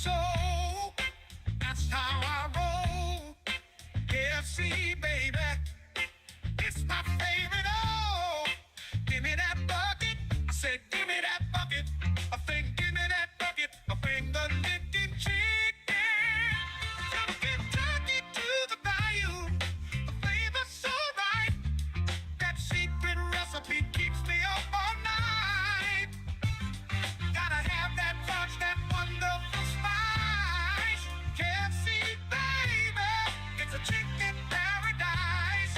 soul. That's how I roll. KFC, baby. It's my favorite. Oh, give me that bucket. I said, give me that bucket. I think, give me that bucket. I think the licking chicken. From Kentucky to the bayou. The flavor's so right. That secret recipe keeps me up all night. Gotta have that touch, that wonderful spice. KFC, baby. It's a chicken paradise.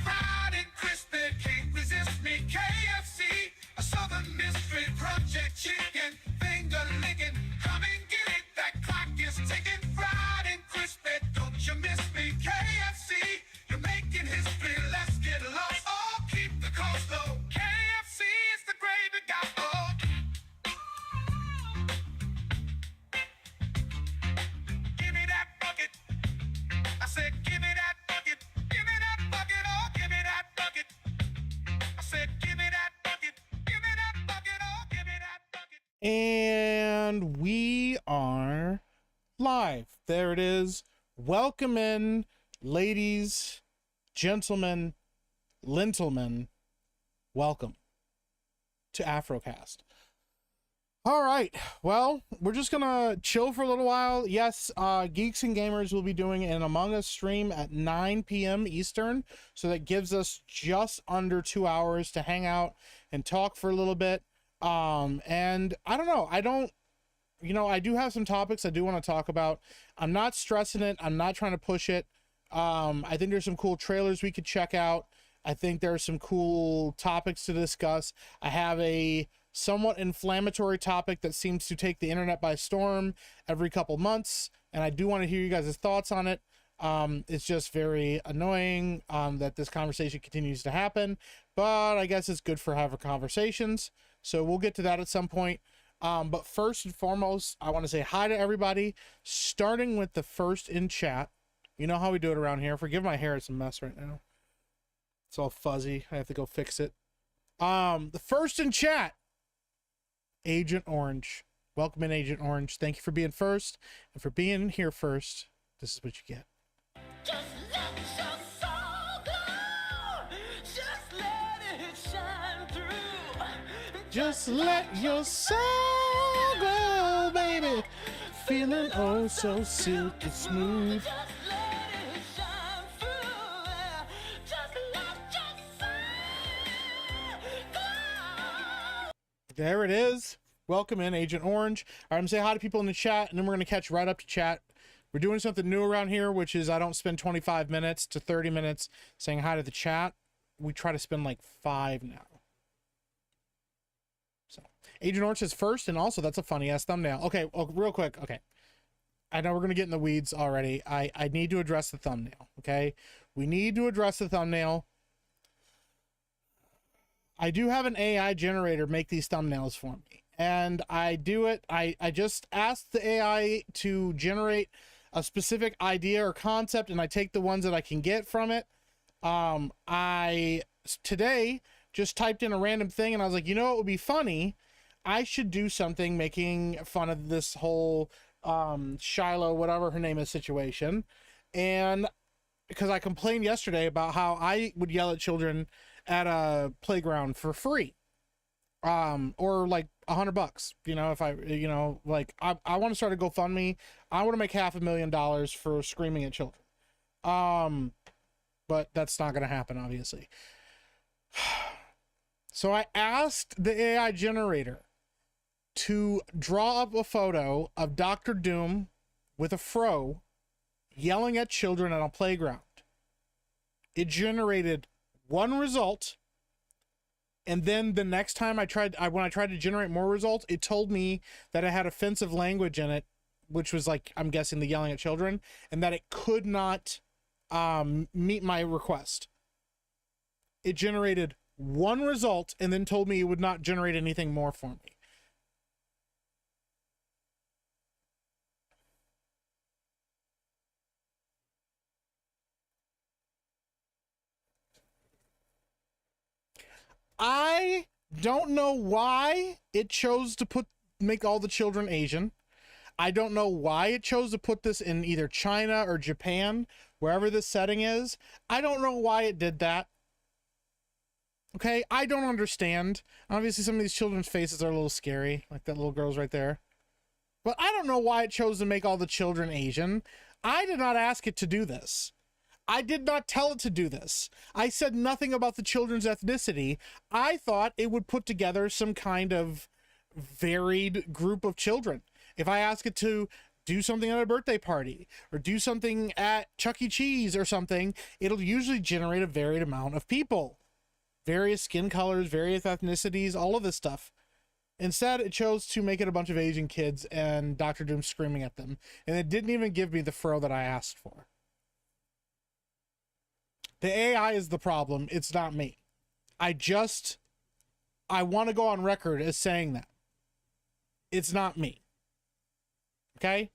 Fried and crispy, can't resist me. KFC, a southern mystery project chicken. Finger licking, come and get it. That clock is ticking. Fried and crispy, don't you miss me. KFC, you're making history. Let's get lost. Oh, keep the coast low. KFC is the gravy gobble. Give me that bucket. I said, give me that bucket. Give me that bucket. Oh, give me that bucket. I said, give me that bucket. Give me that bucket. Oh, give me that bucket. And we are live. There it is. Welcome in, ladies, gentlemen, gentlemen. Welcome to AfroCast. All right. Well, we're just gonna chill for a little while. Yes, Geeks and Gamers will be doing an Among Us stream at 9 p.m. Eastern, so that gives us just under 2 hours to hang out and talk for a little bit. And I don't know. I do have some topics I do want to talk about. I'm not stressing it. I'm not trying to push it. I think there's some cool trailers we could check out. I think there's some cool topics to discuss. I have a somewhat inflammatory topic that seems to take the internet by storm every couple months, and I do want to hear you guys' thoughts on it. It's just very annoying that this conversation continues to happen, but I guess it's good for having conversations, so we'll get to that at some point. But first and foremost, I want to say hi to everybody, starting with the first in chat. You know how we do it around here. Forgive my hair, it's a mess right now. It's all fuzzy. I have to go fix it. The first in chat, Agent Orange. Welcome in, Agent Orange. Thank you for being first, and for being here first. This is what you get. Just let your soul go. Just let it shine through. Just let your soul go, baby. Feeling oh so silky smooth. Just let it shine through. Just let your soul go. There it is. Welcome in, Agent Orange. All right, I'm gonna say hi to people in the chat, and then we're gonna catch right up to chat. We're doing something new around here, which is I don't spend 25 minutes to 30 minutes saying hi to the chat. We try to spend like 5 now. So Agent Orange is first, and also that's a funny ass thumbnail. Okay, real quick. Okay, I know we're gonna get in the weeds already. I need to address the thumbnail. Okay, we need to address the thumbnail. I do have an AI generator make these thumbnails for me, and I do it. I just asked the AI to generate a specific idea or concept, and I take the ones that I can get from it. I today just typed in a random thing, and I was like, you know what would be funny? I should do something making fun of this whole Shiloh, whatever her name is, situation. And because I complained yesterday about how I would yell at children at a playground for free, or like $100, you know, if I, you know, like I want to start a GoFundMe. I want to make $500,000 for screaming at children. But that's not going to happen, obviously. So I asked the AI generator to draw up a photo of Dr. Doom with a fro yelling at children on a playground. It generated one result, and then the next time when I tried to generate more results, it told me that it had offensive language in it, which was like, I'm guessing, the yelling at children, and that it could not meet my request. It generated one result and then told me it would not generate anything more for me. I don't know why it chose to make all the children Asian. I don't know why it chose to put this in either China or Japan, wherever this setting is. I don't know why it did that. Okay, I don't understand. Obviously, some of these children's faces are a little scary, like that little girl's right there. But I don't know why it chose to make all the children Asian. I did not ask it to do this. I did not tell it to do this. I said nothing about the children's ethnicity. I thought it would put together some kind of varied group of children. If I ask it to do something at a birthday party or do something at Chuck E. Cheese or something, it'll usually generate a varied amount of people. Various skin colors, various ethnicities, all of this stuff. Instead, it chose to make it a bunch of Asian kids and Dr. Doom screaming at them. And it didn't even give me the fro that I asked for. The AI is the problem. It's not me. I want to go on record as saying that. It's not me. Okay?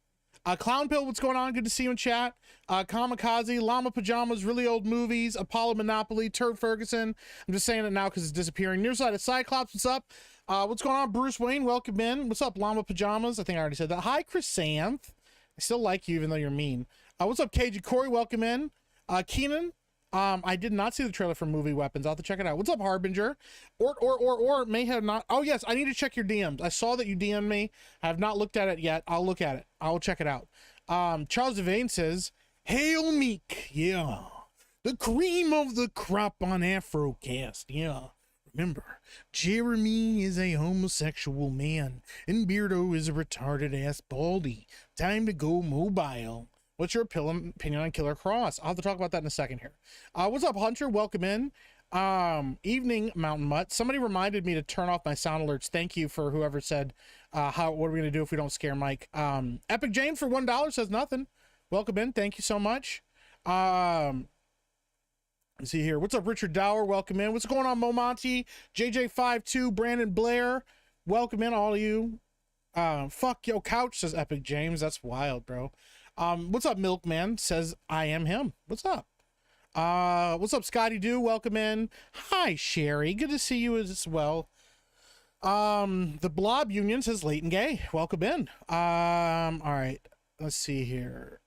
Clown Pill, what's going on? Good to see you in chat. Kamikaze, Llama Pajamas, Really Old Movies, Apollo Monopoly, Turd Ferguson. I'm just saying it now because it's disappearing. Nearside of Cyclops, what's up? What's going on? Bruce Wayne, welcome in. What's up, Llama Pajamas? I think I already said that. Hi, Chrysanth. I still like you even though you're mean. What's up, KG Corey? Welcome in. Keenan. I did not see the trailer for Movie Weapons. I'll have to check it out. What's up, Harbinger? Or may have not. Oh, yes, I need to check your DMs. I saw that you DM'd me. I have not looked at it yet. I'll look at it. I'll check it out. Charles Devane says, Hail Meek. Yeah. The cream of the crop on AfroCast. Yeah. Remember, Jeremy is a homosexual man, and Beardo is a retarded-ass baldy. Time to go mobile. What's your opinion on Killer Cross? I'll have to talk about that in a second here. What's up, Hunter? Welcome in. Evening, Mountain Mutt. Somebody reminded me to turn off my sound alerts. Thank you for whoever said, what are we going to do if we don't scare Mike? Epic Jane for $1 says nothing. Welcome in. Thank you so much. Let's see here. What's up, Richard Dower? Welcome in. What's going on, Momonty? JJ52, Brandon Blair. Welcome in, all of you. Fuck yo couch, says Epic James. That's wild, bro. What's up, Milkman? Says I am him. What's up? What's up, Scotty Doo? Welcome in. Hi, Sherry. Good to see you as well. The Blob Union says Leighton Gay. Welcome in. All right. Let's see here.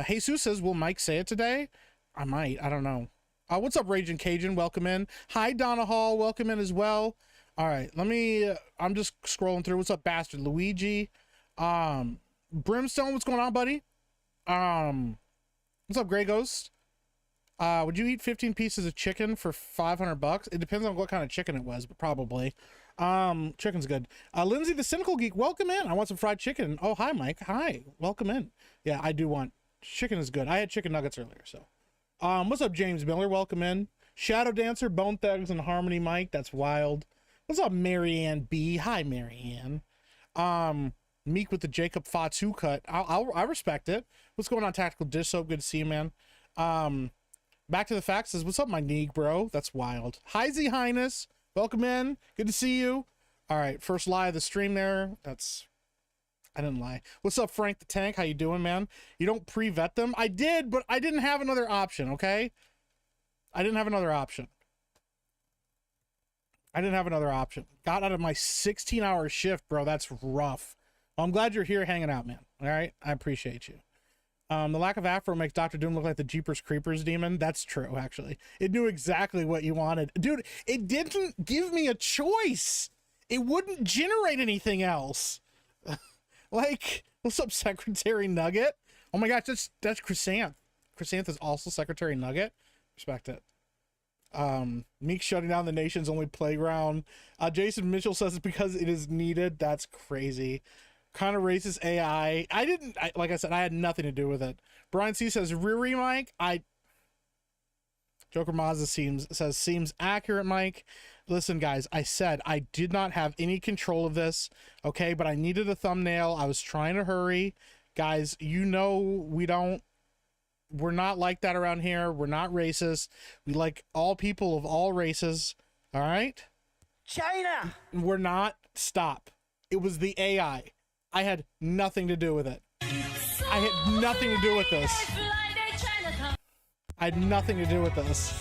Jesus says, will Mike say it today? I might. I don't know. What's up, Raging Cajun? Welcome in. Hi, Donna Hall. Welcome in as well. All right. I'm just scrolling through. What's up, Bastard Luigi? Brimstone, what's going on, buddy? What's up, Grey Ghost? Would you eat 15 pieces of chicken for $500? It depends on what kind of chicken it was, but probably. Chicken's good. Lindsay the Cynical Geek, welcome in. I want some fried chicken. Oh, hi, Mike. Hi. Welcome in. Yeah, I do want chicken is good. I had chicken nuggets earlier, so. What's up, James Miller? Welcome in. Shadow Dancer, Bone Thugs, and Harmony Mike. That's wild. What's up, Marianne B? Hi, Marianne. Meek with the Jacob Fatu cut. I respect it. What's going on, Tactical Dish Soap? Good to see you, man. Back to the facts says, what's up, my Neeg, bro? That's wild. Hi, Z Highness. Welcome in. Good to see you. All right, first lie of the stream there. I didn't lie. What's up, Frank the Tank? How you doing, man? You don't pre-vet them? I did, but I didn't have another option, okay? I didn't have another option. Got out of my 16-hour shift, bro. That's rough. Well, I'm glad you're here hanging out, man. All right? I appreciate you. The lack of Afro makes Dr. Doom look like the Jeepers Creepers demon. That's true, actually. It knew exactly what you wanted. Dude, it didn't give me a choice. It wouldn't generate anything else. Like, what's up, Secretary Nugget? Oh my gosh, that's Chrysanth. Chrysanth is also Secretary Nugget. Respect it. Meek shutting down the nation's only playground. Jason Mitchell says it's because it is needed. That's crazy. Kind of racist AI. Like I said, I had nothing to do with it. Brian C says, Riri, Mike. Joker Mazda seems accurate, Mike. Listen, guys, I said I did not have any control of this, okay? But I needed a thumbnail. I was trying to hurry. Guys, you know we're not like that around here. We're not racist. We like all people of all races, all right? China! We're not. Stop. It was the AI. I had nothing to do with it. I had nothing to do with this. I had nothing to do with this.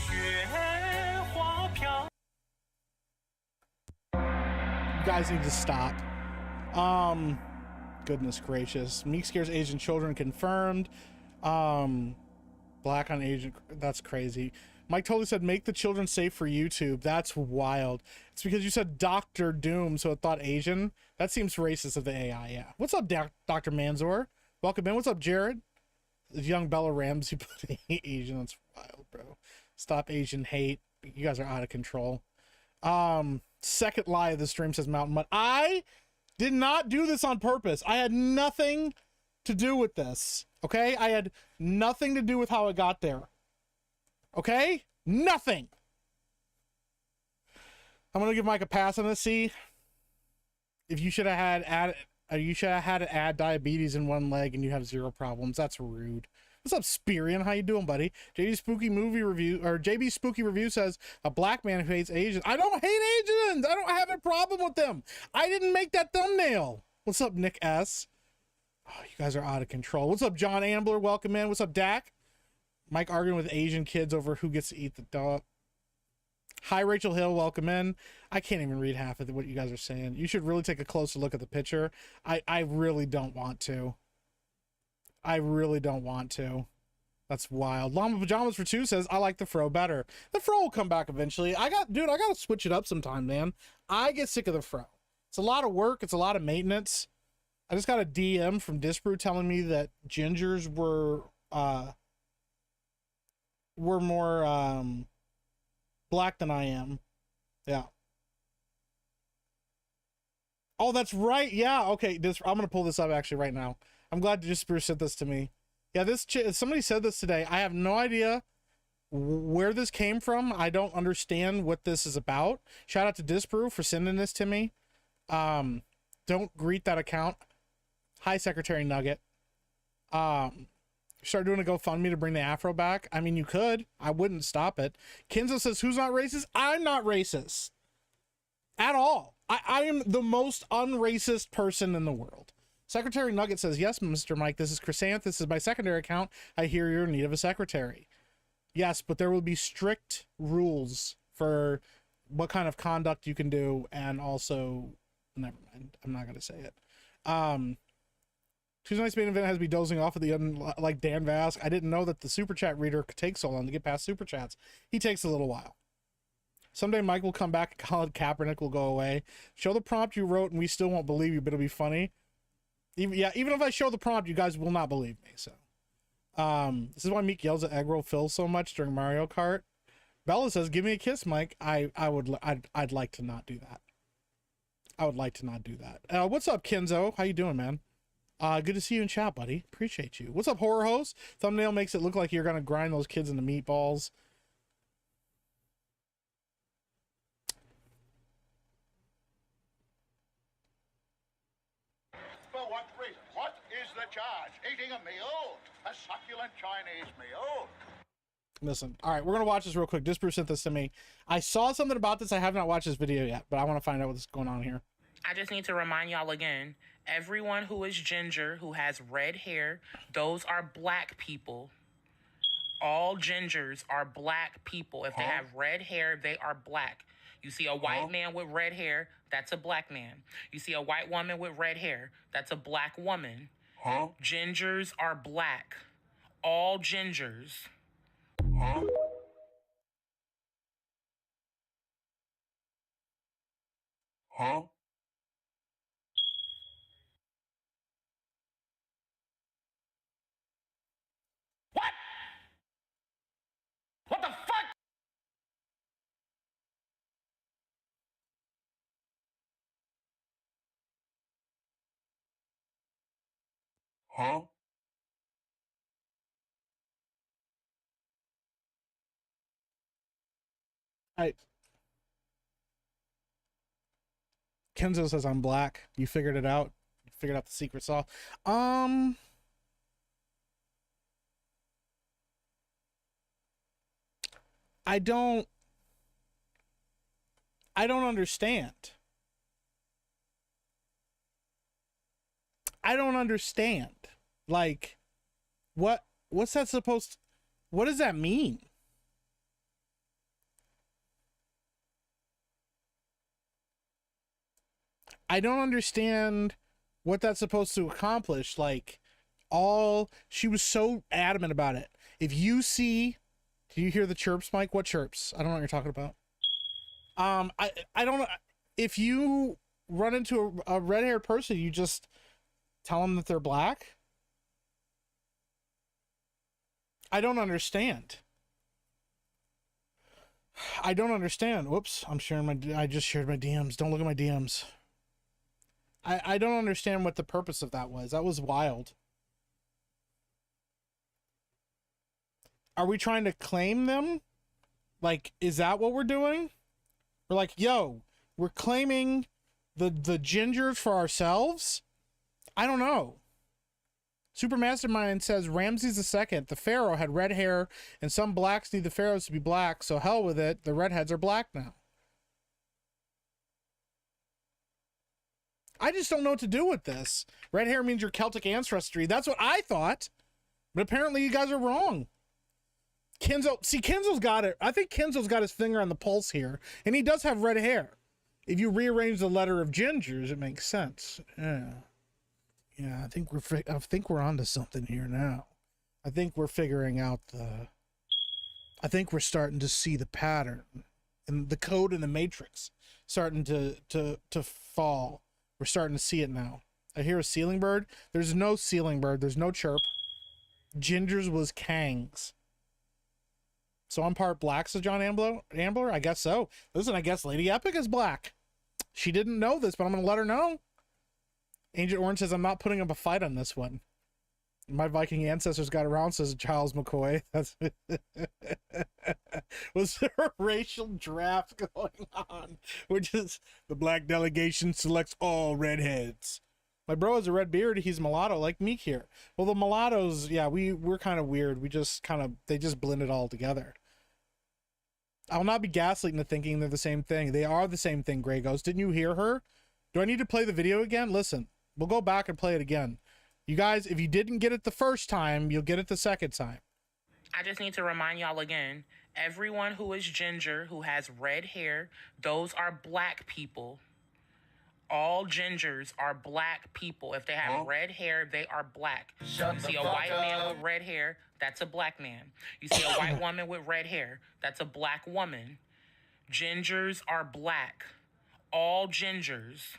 You guys need to stop. Goodness gracious. Meek scares Asian children confirmed. Black on Asian, that's crazy. Mike totally said make the children safe for YouTube. That's wild. It's because you said Dr. Doom, so it thought Asian. That seems racist of the AI, yeah. What's up, Dr. Manzor? Welcome in. What's up, Jared? Young Bella Ramsey put Asian. That's wild, bro. Stop Asian hate. You guys are out of control. Second lie of the stream, says Mountain Mud. I did not do this on purpose. I had nothing to do with this. Okay? I had nothing to do with how it got there. Okay? Nothing. I'm gonna give Mike a pass on this. See, if you should have had to add diabetes in one leg and you have zero problems. That's rude. What's up, Spirian? How you doing, buddy? JB's Spooky Review says a black man who hates Asians. I don't hate Asians. I don't have a problem with them. I didn't make that thumbnail. What's up, Nick S? Oh, you guys are out of control. What's up, John Ambler? Welcome in. What's up, Dak? Mike arguing with Asian kids over who gets to eat the dog. Hi, Rachel Hill. Welcome in. I can't even read half of what you guys are saying. You should really take a closer look at the picture. I really don't want to. I really don't want to. That's wild. Llama Pajamas for 2 says, I like the fro better. The fro will come back eventually. I gotta switch it up sometime, man. I get sick of the fro. It's a lot of work. It's a lot of maintenance. I just got a DM from Disbrew telling me that gingers were more black than I am. Yeah. Oh, that's right. Yeah. Okay. I'm gonna pull this up actually right now. I'm glad Disbrew sent this to me. Yeah, somebody said this today. I have no idea where this came from. I don't understand what this is about. Shout out to Disbrew for sending this to me. Don't greet that account. Hi, Secretary Nugget. Start doing a GoFundMe to bring the Afro back. I mean, you could. I wouldn't stop it. Kenzo says, who's not racist? I'm not racist. At all. I am the most unracist person in the world. Secretary Nugget says, yes, Mr. Mike, this is Chrysanth. This is my secondary account. I hear you're in need of a secretary. Yes, but there will be strict rules for what kind of conduct you can do, and also, never mind. I'm not going to say it. Tuesday night's main event has to be dozing off at the end like Dan Vask. I didn't know that the super chat reader could take so long to get past super chats. He takes a little while. Someday Mike will come back, Colin Kaepernick will go away. Show the prompt you wrote and we still won't believe you, but it'll be funny. Even if I show the prompt, you guys will not believe me. So, this is why Meek yells at Eggroll Phil so much during Mario Kart. Bella says, "Give me a kiss, Mike." I'd like to not do that. I would like to not do that. What's up, Kenzo? How you doing, man? Good to see you in chat, buddy. Appreciate you. What's up, Horror Host? Thumbnail makes it look like you're gonna grind those kids into meatballs. For what reason? What is the charge? Eating a meal? A succulent Chinese meal? Listen, all right, we're gonna watch this real quick. Disbrew sent this to me. I saw something about this. I have not watched this video yet, but I want to find out what's going on here. I just need to remind y'all again, everyone who is ginger, who has red hair, those are black people. All gingers are black people. If they have red hair, they are black. You see a white man with red hair, that's a black man. You see a white woman with red hair, that's a black woman. Gingers are black. All gingers. What the fuck? Kenzo says I'm black. You figured it out. You figured out the secret sauce. I don't understand. I don't understand. Like, what's that supposed to, what does that mean? I don't understand what that's supposed to accomplish. Like, all she was so adamant about it. If you see, do you hear the chirps, Mike? What chirps? I don't know what you're talking about. I don't know. If you run into a red-haired person, you just tell them that they're black. I don't understand. I don't understand. Whoops, I'm sharing I just shared my DMs. Don't look at my DMs. I don't understand what the purpose of that was. That was wild. Are we trying to claim them? Like, is that what we're doing? We're like, yo, we're claiming the gingers for ourselves? I don't know. Super Mastermind says Ramses II, the pharaoh, had red hair, and some blacks need the pharaohs to be black, so hell with it. The redheads are black now. I just don't know what to do with this. Red hair means your Celtic ancestry. That's what I thought. But apparently you guys are wrong. Kenzo's got it. I think Kenzo's got his finger on the pulse here, and he does have red hair. If you rearrange the letter of gingers, it makes sense. Yeah, I think we're onto something here now. I think we're figuring out I think we're starting to see the pattern and the code in the matrix starting to fall. We're starting to see it now. I hear a ceiling bird. There's no ceiling bird. There's no chirp. Gingers was Kangs. So I'm part black, says John Ambler? I guess so. Listen, I guess Lady Epic is black. She didn't know this, but I'm going to let her know. Agent Orange says, I'm not putting up a fight on this one. My Viking ancestors got around, says Charles McCoy. That's was there a racial draft going on? Which is the black delegation selects all redheads. My bro has a red beard. He's mulatto, like Meek here. Well, the mulattoes, yeah, we're kind of weird. They just blend it all together. I will not be gaslighting into thinking they're the same thing. They are the same thing, Grey Ghost. Didn't you hear her? Do I need to play the video again? Listen, we'll go back and play it again. You guys, if you didn't get it the first time, you'll get it the second time. I just need to remind y'all again, everyone who is ginger, who has red hair, those are black people. All gingers are black people. If they have red hair, they are black. You see a white man with red hair, that's a black man. You see a white woman with red hair, that's a black woman. Gingers are black. All gingers.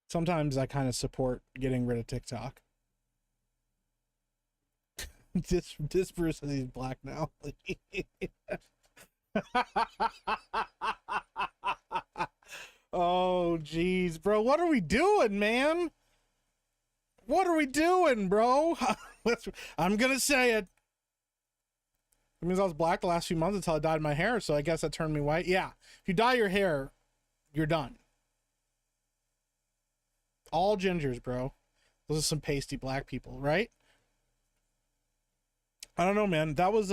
Sometimes I kind of support getting rid of TikTok. This Bruce says he's black now. Oh, geez, bro. What are we doing, man? What are we doing, bro? I'm going to say it. It means I was black the last few months until I dyed my hair, so I guess that turned me white. Yeah. If you dye your hair, you're done. All gingers, bro. Those are some pasty black people, right? I don't know, man. That was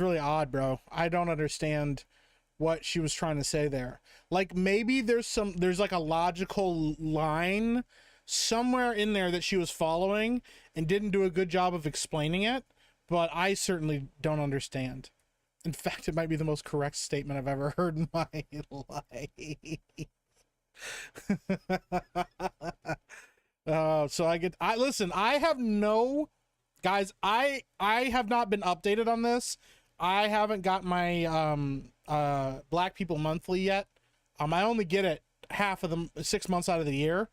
really odd, bro. I don't understand what she was trying to say there. Like, maybe there's like a logical line somewhere in there that she was following and didn't do a good job of explaining it, but I certainly don't understand. In fact, it might be the most correct statement I've ever heard in my life. Listen, I have no, guys, I have not been updated on this. I haven't got my Black People Monthly yet. I only get it half of the 6 months out of the year.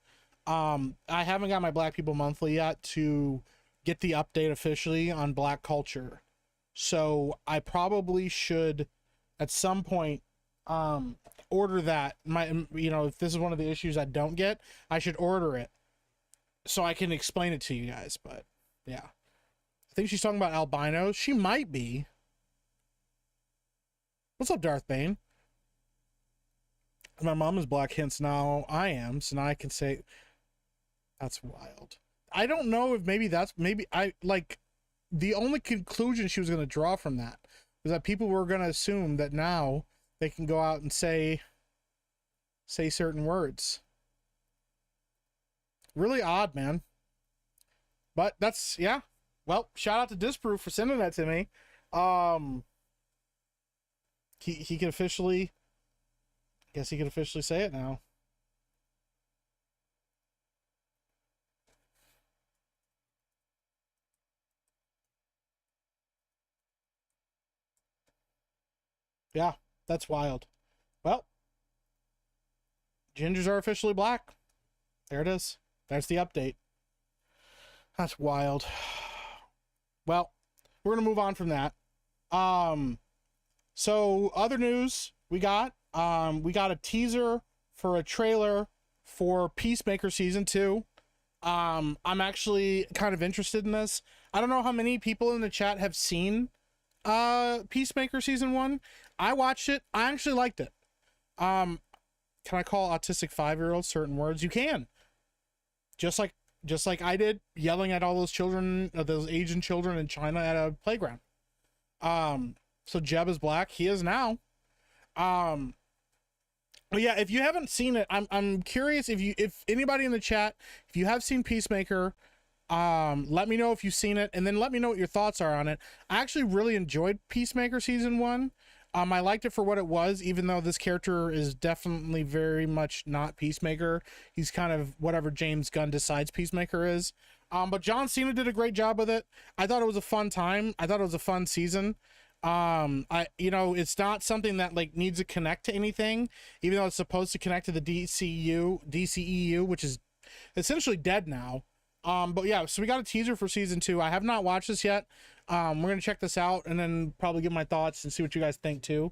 I haven't got my Black People Monthly yet to get the update officially on Black culture. So I probably should at some point order that. If this is one of the issues I don't get, I should order it so I can explain it to you guys. But yeah, I think she's talking about albinos. She might be. What's up, Darth Bane? My mom is black, hence now I am, so now I can say that's wild. I don't know if maybe the only conclusion she was going to draw from that was that people were going to assume that now they can go out and say certain words. Really odd, man. But that's, yeah. Well, shout out to Disproof for sending that to me. He can officially, guess he can officially say it now. Yeah, that's wild. Well, gingers are officially black. There it is. That's the update. That's wild. Well, we're gonna move on from that. So other news we got a teaser for a trailer for Peacemaker season 2. I'm actually kind of interested in this. I don't know how many people in the chat have seen Peacemaker season 1. I watched it. I actually liked it. Can I call autistic 5-year-olds certain words? You can. Just like I did, yelling at all those children, those Asian children in China at a playground. So Jeb is black. He is now. But yeah, if you haven't seen it, I'm curious if anybody in the chat, if you have seen Peacemaker, let me know if you've seen it, and then let me know what your thoughts are on it. I actually really enjoyed Peacemaker season 1. I liked it for what it was, even though this character is definitely very much not Peacemaker. He's kind of whatever James Gunn decides Peacemaker is. But John Cena did a great job with it. I thought it was a fun time. I thought it was a fun season. It's not something that like needs to connect to anything, even though it's supposed to connect to the DCEU, which is essentially dead now. But yeah, so we got a teaser for season 2. I have not watched this yet. We're gonna check this out and then probably give my thoughts and see what you guys think too.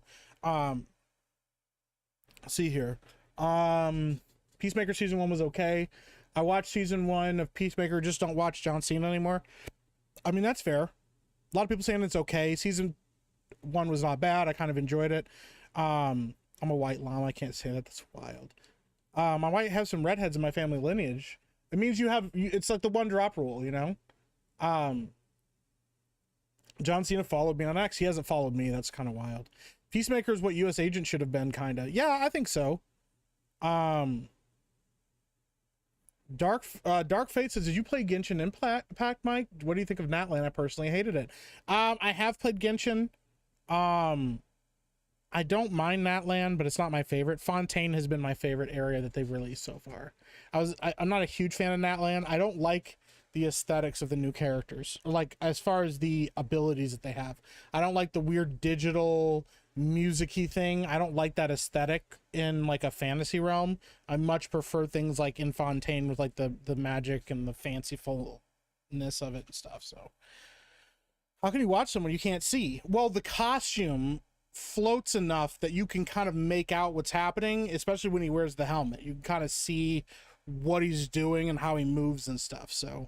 See here. Peacemaker season 1 was okay. I watched season 1 of Peacemaker, just don't watch John Cena anymore. I mean, that's fair. A lot of people saying it's okay. Season 1 was not bad. I kind of enjoyed it. I'm a white llama. I can't say that. That's wild. I might have some redheads in my family lineage. It means it's like the 1 drop rule, you know? John Cena followed me on X. He hasn't followed me. That's kind of wild. Peacemaker is what U.S. Agent should have been, kind of. Yeah, I think so. Dark Fate says, did you play Genshin Impact, Mike? What do you think of Natlan? I personally hated it. I have played Genshin. I don't mind Natlan, but it's not my favorite. Fontaine has been my favorite area that they've released so far. I'm not a huge fan of Natlan. I don't like the aesthetics of the new characters, like as far as the abilities that they have. I don't like the weird digital music-y thing. I don't like that aesthetic in like a fantasy realm. I much prefer things like in Fontaine with like the magic and the fancifulness of it and stuff. So how can you watch someone you can't see? Well, the costume floats enough that you can kind of make out what's happening, especially when he wears the helmet. You can kind of see what he's doing and how he moves and stuff. So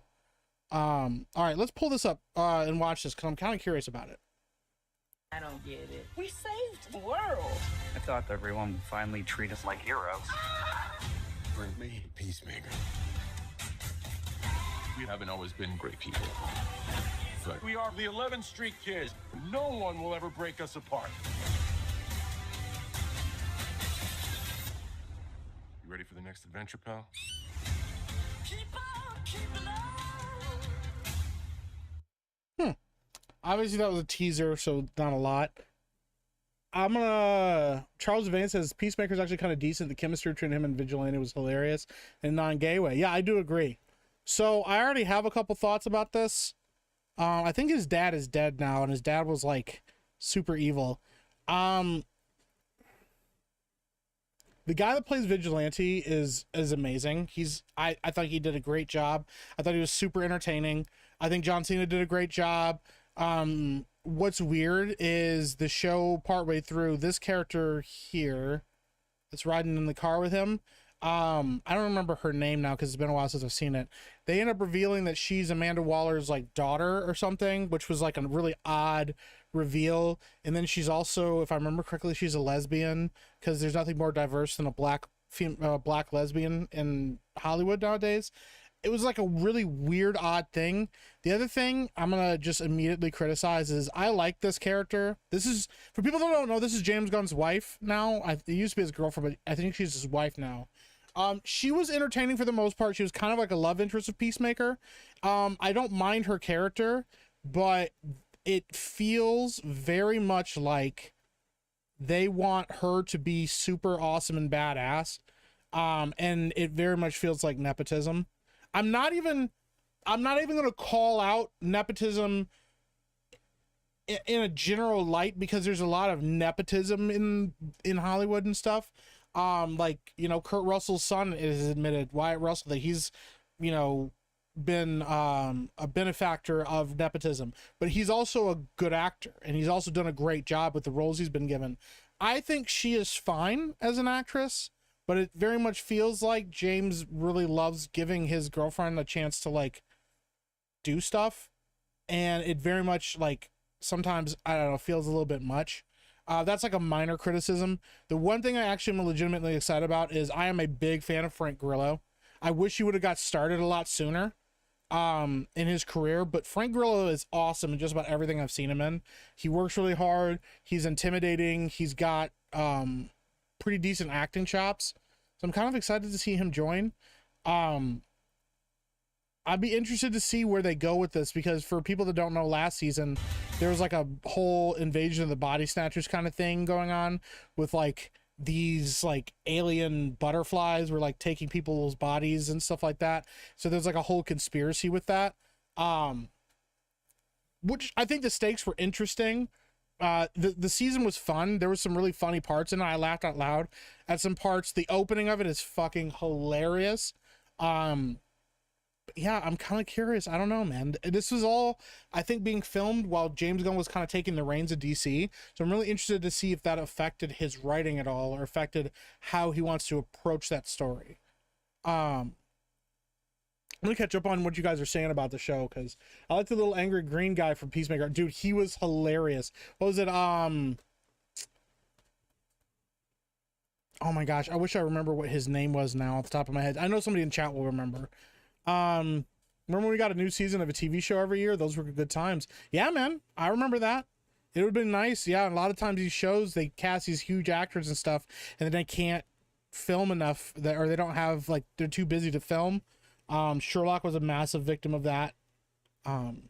all right, let's pull this up and watch this because I'm kind of curious about it. I don't get it. We saved the world. I thought everyone would finally treat us like heroes. Bring me Peacemaker. We haven't always been great people, but we are the 11th Street Kids. No one will ever break us apart. You ready for the next adventure, pal? Keep on, keep on. Obviously that was a teaser, so not a lot. Charles Vane says Peacemaker's actually kind of decent. The chemistry between him and Vigilante was hilarious in a non-gay way. Yeah, I do agree. So I already have a couple thoughts about this. I think his dad is dead now, and his dad was like super evil. The guy that plays Vigilante is amazing. I thought he did a great job. I thought he was super entertaining. I think John Cena did a great job. What's weird is the show partway through, this character here that's riding in the car with him, I don't remember her name now because it's been a while since I've seen it. They end up revealing that she's Amanda Waller's like daughter or something, which was like a really odd reveal. And then she's also, if I remember correctly, she's a lesbian, because there's nothing more diverse than a black lesbian in Hollywood nowadays. It was like a really weird, odd thing. The other thing I'm gonna just immediately criticize is I like this character. This is, for people that don't know, this is James Gunn's wife now. It used to be his girlfriend, but I think she's his wife now. She was entertaining for the most part. She was kind of like a love interest of Peacemaker. I don't mind her character, but it feels very much like they want her to be super awesome and badass. And it very much feels like nepotism. I'm not even going to call out nepotism in a general light, because there's a lot of nepotism in Hollywood and stuff. Like, you know, Kurt Russell's son is admitted, Wyatt Russell, that he's, you know, been a benefactor of nepotism, but he's also a good actor, and he's also done a great job with the roles he's been given. I think she is fine as an actress, but it very much feels like James really loves giving his girlfriend a chance to like do stuff, and it very much like sometimes, I don't know, feels a little bit much. That's like a minor criticism. The one thing I actually am legitimately excited about is I am a big fan of Frank Grillo. I wish he would have got started a lot sooner in his career, but Frank Grillo is awesome in just about everything I've seen him in. He works really hard. He's intimidating. He's got pretty decent acting chops. So I'm kind of excited to see him join. I'd be interested to see where they go with this, because for people that don't know, last season there was like a whole Invasion of the Body Snatchers kind of thing going on with like these like alien butterflies were like taking people's bodies and stuff like that. So there's like a whole conspiracy with that, which I think the stakes were interesting. The season was fun. There was some really funny parts in it. I laughed out loud at some parts. The opening of it is fucking hilarious. Yeah, I'm kind of curious. I don't know, man. This was all, I think, being filmed while James Gunn was kind of taking the reins of DC. So I'm really interested to see if that affected his writing at all, or affected how he wants to approach that story. Let me catch up on what you guys are saying about the show, because I like the little angry green guy from Peacemaker. Dude, he was hilarious. What was it? Oh my gosh, I wish I remember what his name was now off the top of my head. I know somebody in chat will remember. Remember when we got a new season of a TV show every year? Those were good times. Yeah, man, I remember that. It would have been nice. Yeah, a lot of times these shows, they cast these huge actors and stuff, and then they can't film enough, that, or they don't have, like, they're too busy to film. Sherlock was a massive victim of that. Can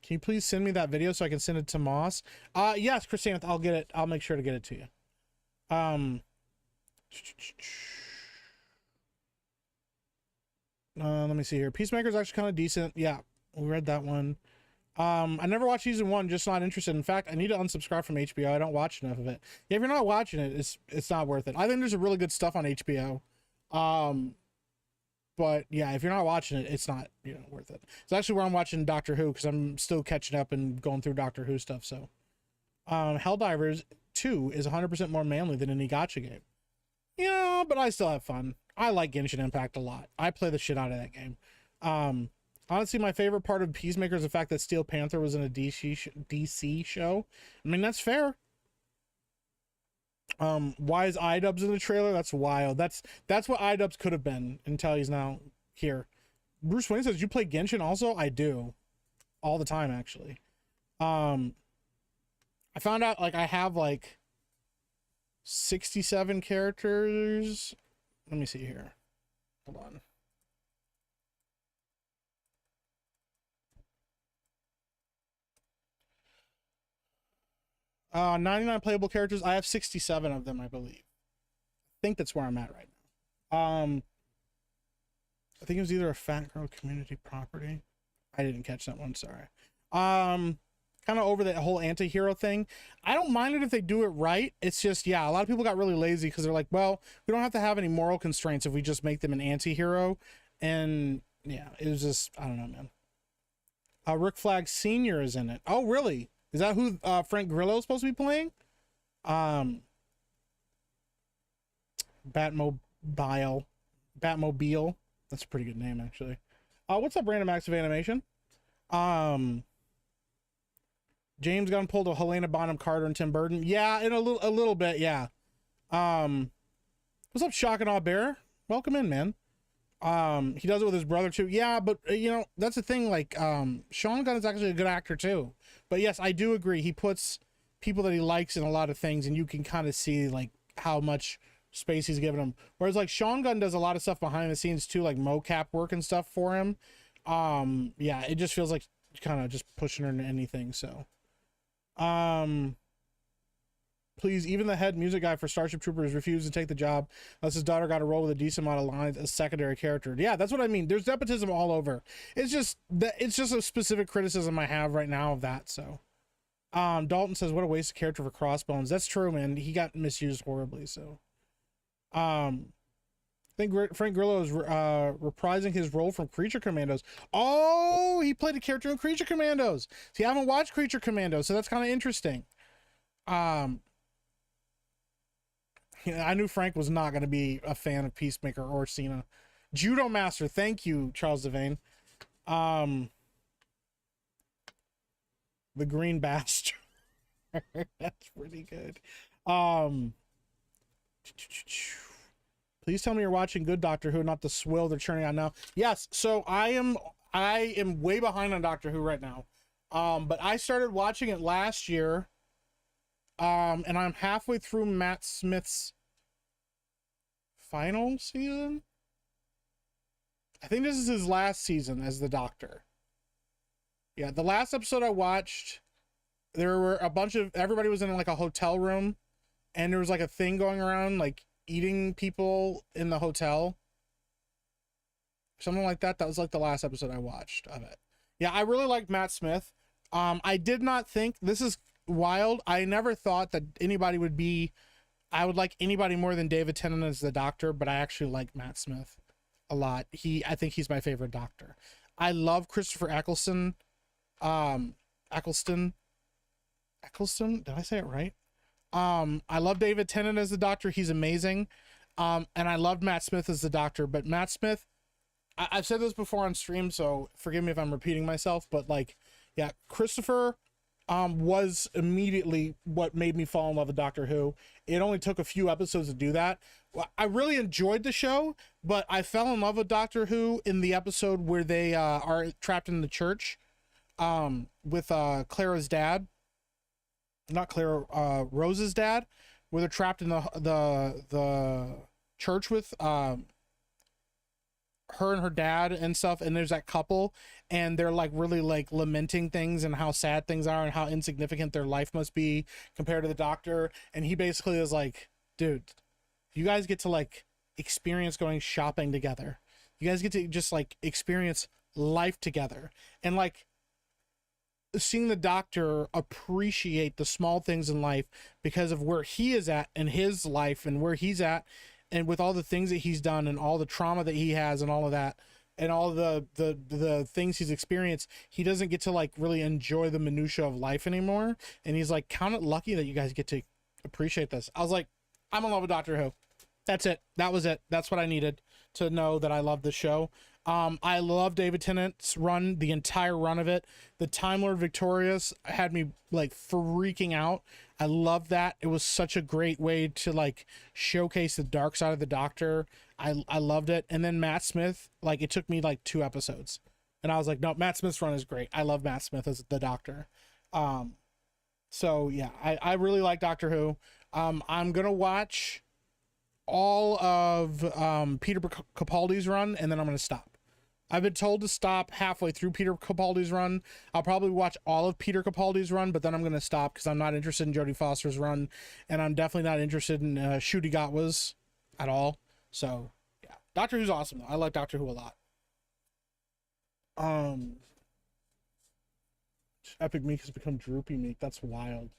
you please send me that video so I can send it to Moss? Yes, Christine, I'll get it. I'll make sure to get it to you. Let me see here. Peacemaker's actually kind of decent. Yeah, we read that one. I never watched season 1, just not interested. In fact, I need to unsubscribe from HBO. I don't watch enough of it. Yeah, if you're not watching it, it's not worth it. I think there's a really good stuff on HBO. But yeah, if you're not watching it, it's not, you know, worth it. It's actually where I'm watching Doctor Who, because I'm still catching up and going through Doctor Who stuff. So, Helldivers 2 is 100% more manly than any gacha game. Yeah, but I still have fun. I like Genshin Impact a lot. I play the shit out of that game. Honestly, my favorite part of Peacemaker is the fact that Steel Panther was in a DC show. I mean, that's fair. Why is iDubbbz in the trailer? That's wild. That's what iDubbbz could have been until he's now here. Bruce Wayne says, you play Genshin also? I do. All the time, actually. I found out, like, I have, like, 67 characters. Let me see here. Hold on. 99 playable characters. I have 67 of them, I believe. I think that's where I'm at right now. I think it was either a Fat Girl Community property. I didn't catch that one, sorry. Kind of over that whole anti-hero thing. I don't mind it if they do it right. It's just, yeah, a lot of people got really lazy because they're like, well, we don't have to have any moral constraints if we just make them an anti-hero. And yeah, it was just, I don't know, man. Rick Flag Sr. is in it. Oh, really? Is that who Frank Grillo is supposed to be playing? Batmobile. That's a pretty good name, actually. What's up, Random Acts of Animation? James Gunn pulled a Helena Bonham Carter and Tim Burton. Yeah, in a little bit, yeah. What's up, Shock and Awe Bear? Welcome in, man. He does it with his brother too. Yeah, but you know, that's the thing, like, Sean Gunn is actually a good actor too. But yes, I do agree. He puts people that he likes in a lot of things, and you can kind of see like how much space he's given him. Whereas like Sean Gunn does a lot of stuff behind the scenes too, like mocap work and stuff for him. Yeah, it just feels like kind of just pushing her into anything. So, please, even the head music guy for Starship Troopers refused to take the job unless his daughter got a role with a decent amount of lines as secondary character. Yeah, that's what I mean. There's nepotism all over. It's just a specific criticism I have right now of that. So, Dalton says, what a waste of character for Crossbones. That's true, man. He got misused horribly. So, I think Frank Grillo is reprising his role from Creature Commandos. Oh, he played a character in Creature Commandos. See, I haven't watched Creature Commandos, so that's kind of interesting. I knew Frank was not going to be a fan of Peacemaker or Cena. Judo Master, thank you, Charles Devane. The Green Bastard. That's pretty good. Please tell me you're watching good Doctor Who, not the swill they're churning out now. Yes, so I am way behind on Doctor Who right now. But I started watching it last year. And I'm halfway through Matt Smith's final season. I think this is his last season as the Doctor. Yeah, the last episode I watched, there were everybody was in like a hotel room, and there was like a thing going around, like eating people in the hotel. Something like that. That was like the last episode I watched of it. Yeah, I really liked Matt Smith. I did not think, this is wild, I never thought that I would like anybody more than David Tennant as the Doctor, but I actually like Matt Smith a lot. I think he's my favorite Doctor. I love Christopher Eccleston. Eccleston, did I say it right? I love David Tennant as the Doctor. He's amazing. And I loved Matt Smith as the Doctor, but Matt Smith, I've said this before on stream, so forgive me if I'm repeating myself, but like, yeah, Christopher was immediately what made me fall in love with Doctor Who. It only took a few episodes to do that. I really enjoyed the show, but I fell in love with Doctor Who in the episode where they are trapped in the church with Clara's dad. Not Clara, Rose's dad, where they're trapped in the church with her and her dad and stuff, and there's that couple, and they're like really like lamenting things and how sad things are and how insignificant their life must be compared to the Doctor. And he basically is like, dude, you guys get to like experience going shopping together, you guys get to just like experience life together, and like seeing the Doctor appreciate the small things in life because of where he is at in his life and where he's at, and with all the things that he's done and all the trauma that he has and all of that and all the things he's experienced, he doesn't get to like really enjoy the minutia of life anymore. And he's like, count it lucky that you guys get to appreciate this. I was like, I'm in love with Doctor Who. That's it. That was it. That's what I needed to know that I love the show. I love David Tennant's run, the entire run of it. The Time Lord Victorious had me like freaking out. I love that. It was such a great way to like showcase the dark side of the Doctor. I loved it. And then Matt Smith, like it took me like 2 episodes, and I was like, no, Matt Smith's run is great. I love Matt Smith as the Doctor. So yeah, I really like Doctor Who. I'm gonna watch all of Peter Capaldi's run, and then I'm gonna stop. I've been told to stop halfway through Peter Capaldi's run. I'll probably watch all of Peter Capaldi's run, but then I'm going to stop because I'm not interested in Jodie Foster's run, and I'm definitely not interested in Ncuti Gatwa's at all. So, yeah. Doctor Who's awesome, though. I like Doctor Who a lot. Epic Meek has become Droopy Meek. That's wild.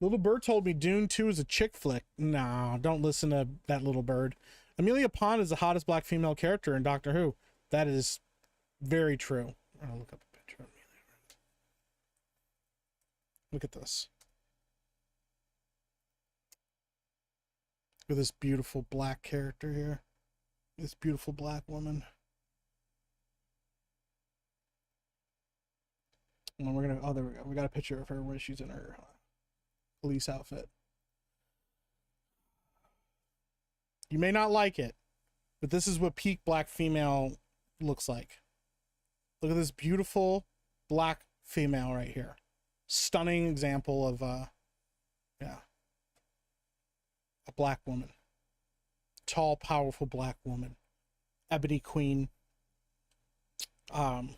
Little Bird told me Dune 2 is a chick flick. Nah, don't listen to that little bird. Amelia Pond is the hottest black female character in Doctor Who. That is very true. I'll look up a picture of Amelia. Look at this. Look at this beautiful black character here. This beautiful black woman. And we're gonna, oh, there we go. We got a picture of her where she's in her police outfit. You may not like it, but this is what peak black female looks like. Look at this beautiful black female right here. Stunning example of yeah, a black woman. tall, powerful black woman. Ebony Queen. It's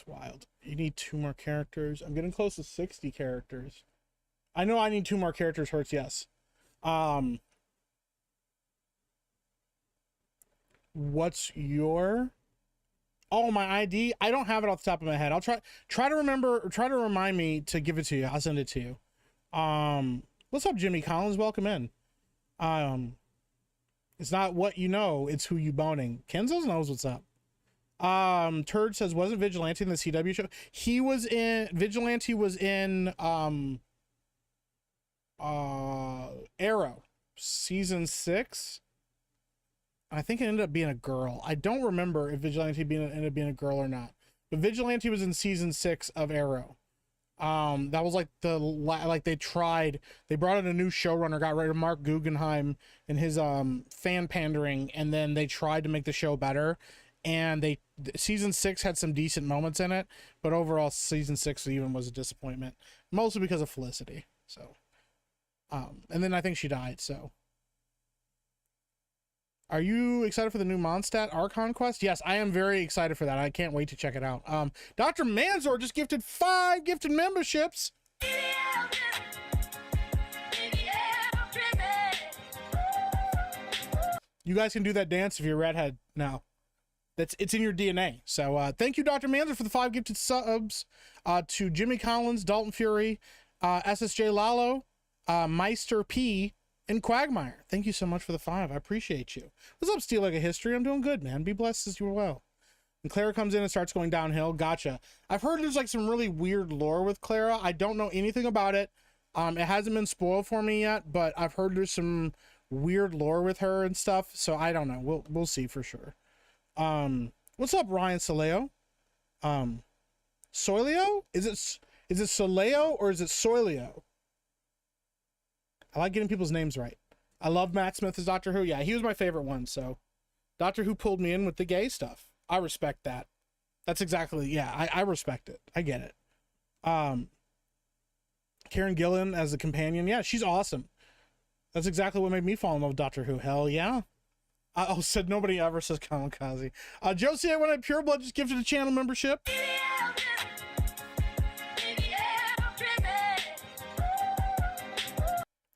wild. You need 2 more characters. I'm getting close to 60 characters. I know I need 2 more characters, Hurts, yes. What's your... Oh, my ID? I don't have it off the top of my head. I'll try to remember, or try to remind me to give it to you. I'll send it to you. What's up, Jimmy Collins? Welcome in. It's not what you know, it's who you boning. Kenzo knows what's up. Turd says, wasn't Vigilante in the CW show? He was in... Vigilante was in, Arrow. Season 6. I think it ended up being a girl. I don't remember if Vigilante ended up being a girl or not. But Vigilante was in season 6 of Arrow. That was like they brought in a new showrunner, got rid of Mark Guggenheim and his fan pandering, and then they tried to make the show better. And season 6 had some decent moments in it, but overall season 6 even was a disappointment, mostly because of Felicity. So, and then I think she died. So, are you excited for the new Mondstadt Archon quest? Yes, I am very excited for that. I can't wait to check it out. Dr. Manzor just gifted 5 gifted memberships. You guys can do that dance if you're a redhead now. It's in your DNA. So thank you, Dr. Manzor, for the 5 gifted subs. To Jimmy Collins, Dalton Fury, SSJ Lalo, Meister P, and Quagmire. Thank you so much for the 5. I appreciate you. What's up, Steel Like a History? I'm doing good, man. Be blessed as you are well. And Clara comes in and starts going downhill. Gotcha. I've heard there's like some really weird lore with Clara. I don't know anything about it. It hasn't been spoiled for me yet, but I've heard there's some weird lore with her and stuff. So I don't know. We'll see for sure. What's up, Ryan Soleo? Soilio? Is it Soleo or is it Soilio? I like getting people's names right. I love Matt Smith as Doctor Who. Yeah, he was my favorite one. So Doctor Who pulled me in with the gay stuff. I respect that. That's exactly, yeah, I respect it. I get it. Karen Gillan as the companion. Yeah, she's awesome. That's exactly what made me fall in love with Doctor Who. Hell yeah. Said nobody ever, says Kamikaze. Josie, I went at Pure Blood, just gifted a channel membership.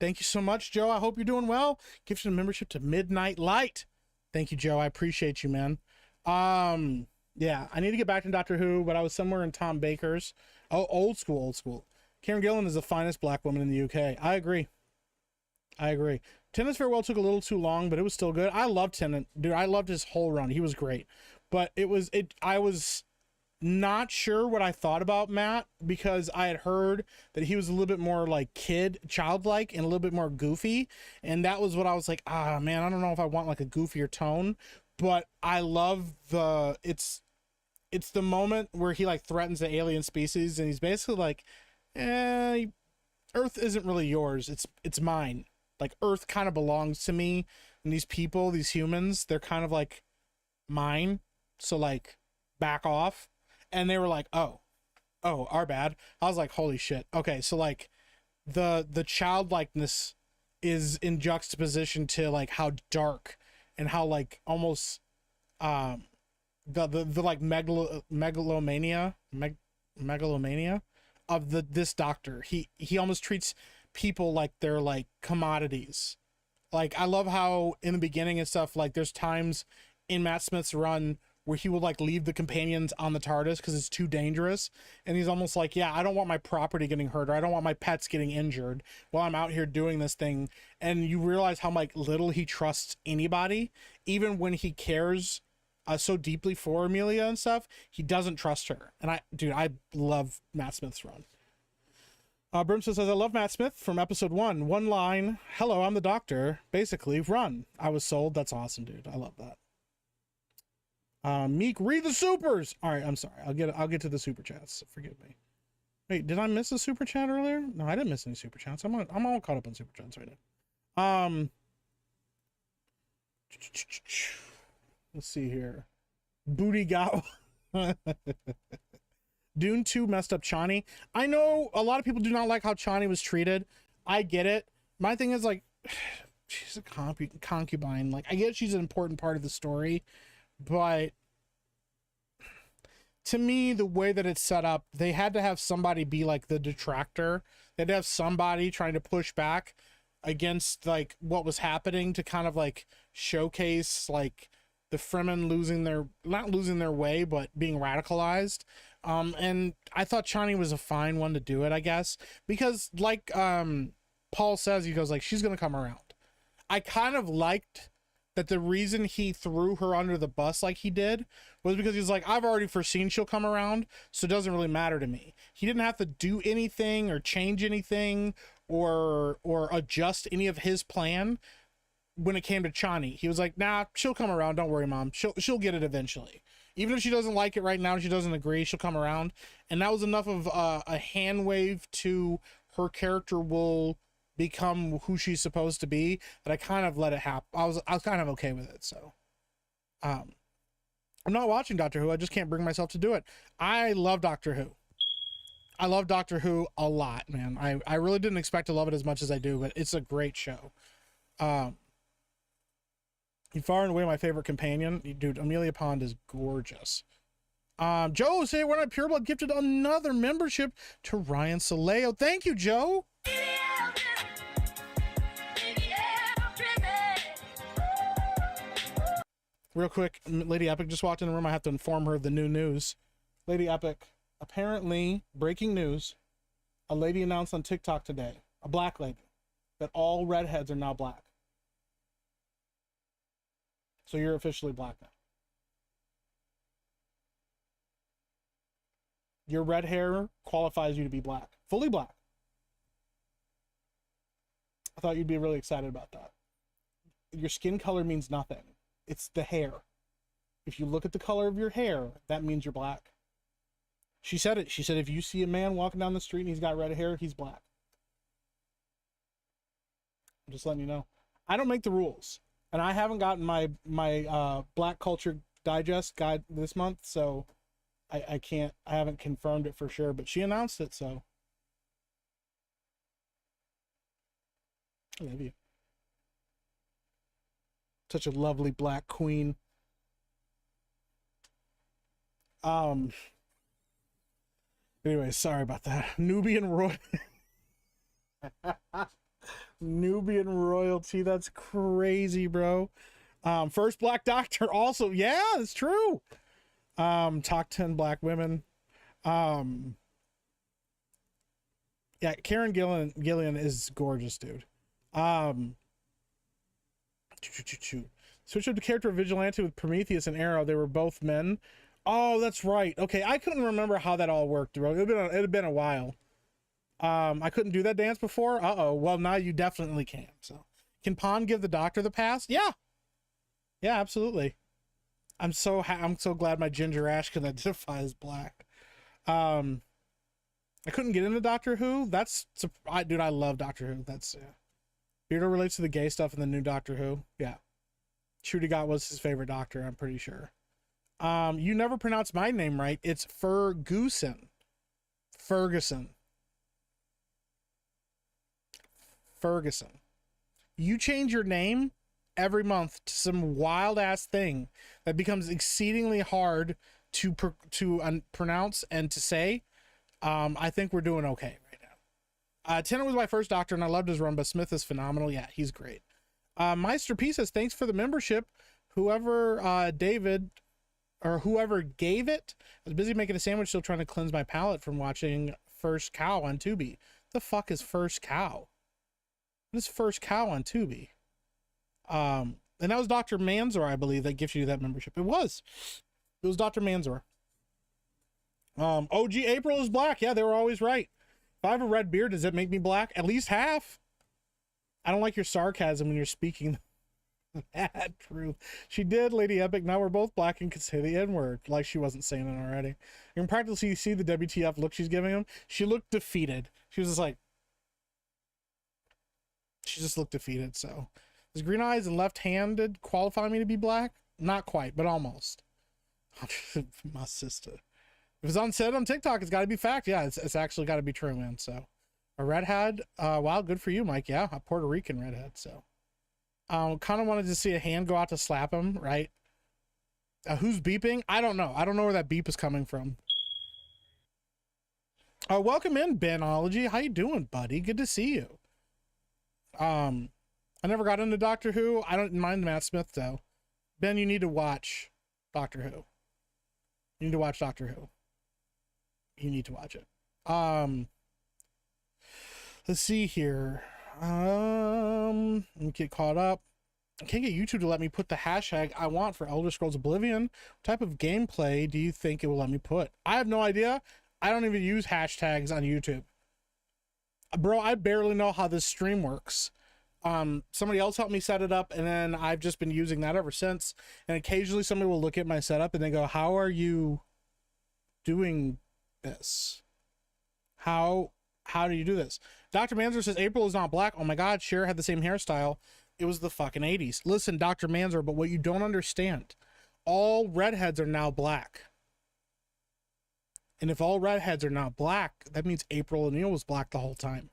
Thank you so much, Joe. I hope you're doing well. Gifted a membership to Midnight Light. Thank you, Joe. I appreciate you, man. Yeah, I need to get back to Doctor Who, but I was somewhere in Tom Baker's. Oh, old school. Karen Gillan is the finest black woman in the UK. I agree. Tennant's Farewell took a little too long, but it was still good. I loved Tennant. Dude, I loved his whole run. He was great. But I was not sure what I thought about Matt, because I had heard that he was a little bit more like childlike and a little bit more goofy. And that was what I was like, man, I don't know if I want like a goofier tone, but I love it's the moment where he like threatens the alien species and he's basically like, Earth isn't really yours. It's mine. Like Earth kind of belongs to me, and these people, these humans, they're kind of like mine. So like back off. And they were like, oh, our bad. I was like, holy shit. Okay, so like the childlikeness is in juxtaposition to like how dark and how like almost the like megalomania of this doctor. He almost treats people like they're like commodities. Like I love how in the beginning and stuff, like there's times in Matt Smith's run where he will like leave the companions on the TARDIS because it's too dangerous, and he's almost like, yeah, I don't want my property getting hurt, or I don't want my pets getting injured while I'm out here doing this thing. And you realize how like little he trusts anybody, even when he cares so deeply for Amelia and stuff. He doesn't trust her. And I love Matt Smith's run. Brimstone says, I love Matt Smith from episode 1. One line, hello, I'm the doctor. Basically, run. I was sold. That's awesome, dude. I love that. Meek, read the supers. All right, I'm sorry. I'll get to the super chats. So forgive me. Wait, did I miss a super chat earlier? No, I didn't miss any super chats. I'm all caught up on super chats right now. Let's see here. Booty got Dune 2 messed up Chani. I know a lot of people do not like how Chani was treated. I get it. My thing is like, she's a concubine. Like, I get she's an important part of the story, but to me, the way that it's set up, they had to have somebody be like the detractor. They had to have somebody trying to push back against like what was happening to kind of like showcase like the Fremen not losing their way, but being radicalized. And I thought Chani was a fine one to do it, I guess, because like Paul says, he goes like, she's gonna come around. I kind of liked that the reason he threw her under the bus like he did was because he's like, I've already foreseen she'll come around, so it doesn't really matter to me. He didn't have to do anything or change anything or adjust any of his plan when it came to Chani. He was like, nah, she'll come around. Don't worry, Mom. She'll get it eventually. Even if she doesn't like it right now, she doesn't agree, she'll come around. And that was enough of a hand wave to her character will become who she's supposed to be, that I kind of let it happen. I was kind of okay with it. So I'm not watching Doctor Who. I just can't bring myself to do it. I love Doctor Who. I love Doctor Who a lot, man. I really didn't expect to love it as much as I do, but it's a great show. Far and away my favorite companion. Dude, Amelia Pond is gorgeous. Joe, say we're not Pure Blood gifted another membership to Ryan Saleo. Thank you, Joe. Real quick, Lady Epic just walked in the room. I have to inform her of the new news. Lady Epic, apparently, breaking news, a lady announced on TikTok today, a black lady, that all redheads are now black. So you're officially black now. Your red hair qualifies you to be black. Fully black. I thought you'd be really excited about that. Your skin color means nothing. It's the hair. If you look at the color of your hair, that means you're black. She said it. She said if you see a man walking down the street and he's got red hair, he's black. I'm just letting you know. I don't make the rules. And I haven't gotten my Black Culture Digest guide this month, so I haven't confirmed it for sure, but she announced it, so. I love you. Such a lovely black queen. Anyway, sorry about that. Nubian royalty. That's crazy, bro. First black doctor also. Yeah, it's true. Top 10 black women. Yeah, Karen Gillian is gorgeous, dude. Switch up to character of Vigilante with Prometheus and Arrow. They were both men. Oh, that's right. Okay, I couldn't remember how that all worked, bro. It had been a while. I couldn't do that dance before. Well, now you definitely can. So, can Pond give the Doctor the pass? Yeah, absolutely. I'm so glad my ginger ash can identify as black. I couldn't get into Doctor Who. Dude, I love Doctor Who. That's Beardo relates to the gay stuff in the new Doctor Who. Yeah, Chudigat was his favorite Doctor. I'm pretty sure. You never pronounce my name right. It's Ferguson. You change your name every month to some wild ass thing that becomes exceedingly hard to pronounce and to say. I think we're doing okay right now. Tennant was my first Doctor and I loved his run, but Smith is phenomenal. Yeah, he's great. Meister P says, thanks for the membership. Whoever gave it, I was busy making a sandwich, still trying to cleanse my palate from watching First Cow on Tubi. The fuck is First Cow? What is First Cow on Tubi? And that was Dr. Manzor, I believe, that gifted you that membership. It was Dr. Manzor. OG April is black. Yeah, they were always right. If I have a red beard, does it make me black? At least half. I don't like your sarcasm when you're speaking that truth. She did, Lady Epic. Now we're both black and can say the N-word, like she wasn't saying it already. You can practically see the WTF look she's giving him. She looked defeated. She was just like, she just looked defeated. So, does green eyes and left-handed qualify me to be black? Not quite, but almost. My sister. If it's unsaid on TikTok, it's got to be fact. Yeah, it's actually got to be true, man. So, a redhead. Wow, good for you, Mike. Yeah, a Puerto Rican redhead. So, Kind of wanted to see a hand go out to slap him, right? Who's beeping? I don't know. I don't know where that beep is coming from. Welcome in, Benology. How you doing, buddy? Good to see you. I never got into Doctor Who. I don't mind Matt Smith, though. Ben, you need to watch Doctor Who. You need to watch Doctor Who. You need to watch it. Let's see here. Let me get caught up. I can't get YouTube to let me put the hashtag I want for Elder Scrolls Oblivion. What type of gameplay do you think it will let me put? I have no idea. I don't even use hashtags on YouTube. Bro, I barely know how this stream works. Somebody else helped me set it up, and then I've just been using that ever since. And occasionally somebody will look at my setup and they go, how are you doing this? How do you do this? Dr. Manzer says April is not black. Oh my God, Cher had the same hairstyle. It was the fucking 80s. Listen, Dr. Manzer, but what you don't understand, all redheads are now black. And if all redheads are not black, that means April O'Neil was black the whole time.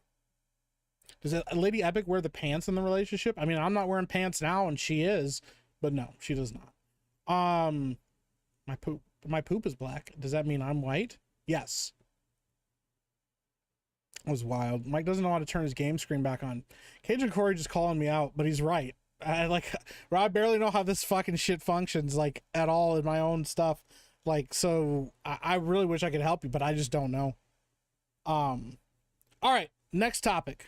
Does Lady Epic wear the pants in the relationship? I mean, I'm not wearing pants now, and she is, but no, she does not. My poop is black. Does that mean I'm white? Yes. That was wild. Mike doesn't know how to turn his game screen back on. Cajun Corey just calling me out, but he's right. I barely know how this fucking shit functions, like, at all in my own stuff. Like, so I really wish I could help you, but I just don't know. All right, next topic.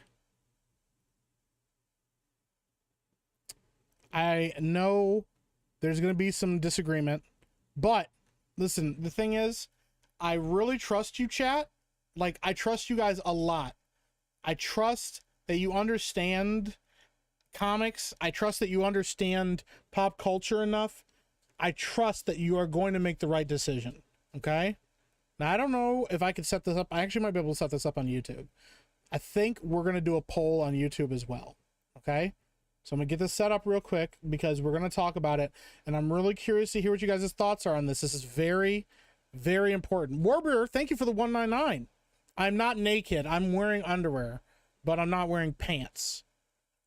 I know there's going to be some disagreement, but listen, the thing is, I really trust you, chat. Like, I trust you guys a lot. I trust that you understand comics. I trust that you understand pop culture enough. I trust that you are going to make the right decision. Okay? Now, I don't know if I could set this up. I actually might be able to set this up on YouTube. I think we're going to do a poll on YouTube as well. Okay? So I'm going to get this set up real quick because we're going to talk about it. And I'm really curious to hear what you guys' thoughts are on this. This is very, very important. Warbeer, thank you for the 199. I'm not naked. I'm wearing underwear, but I'm not wearing pants.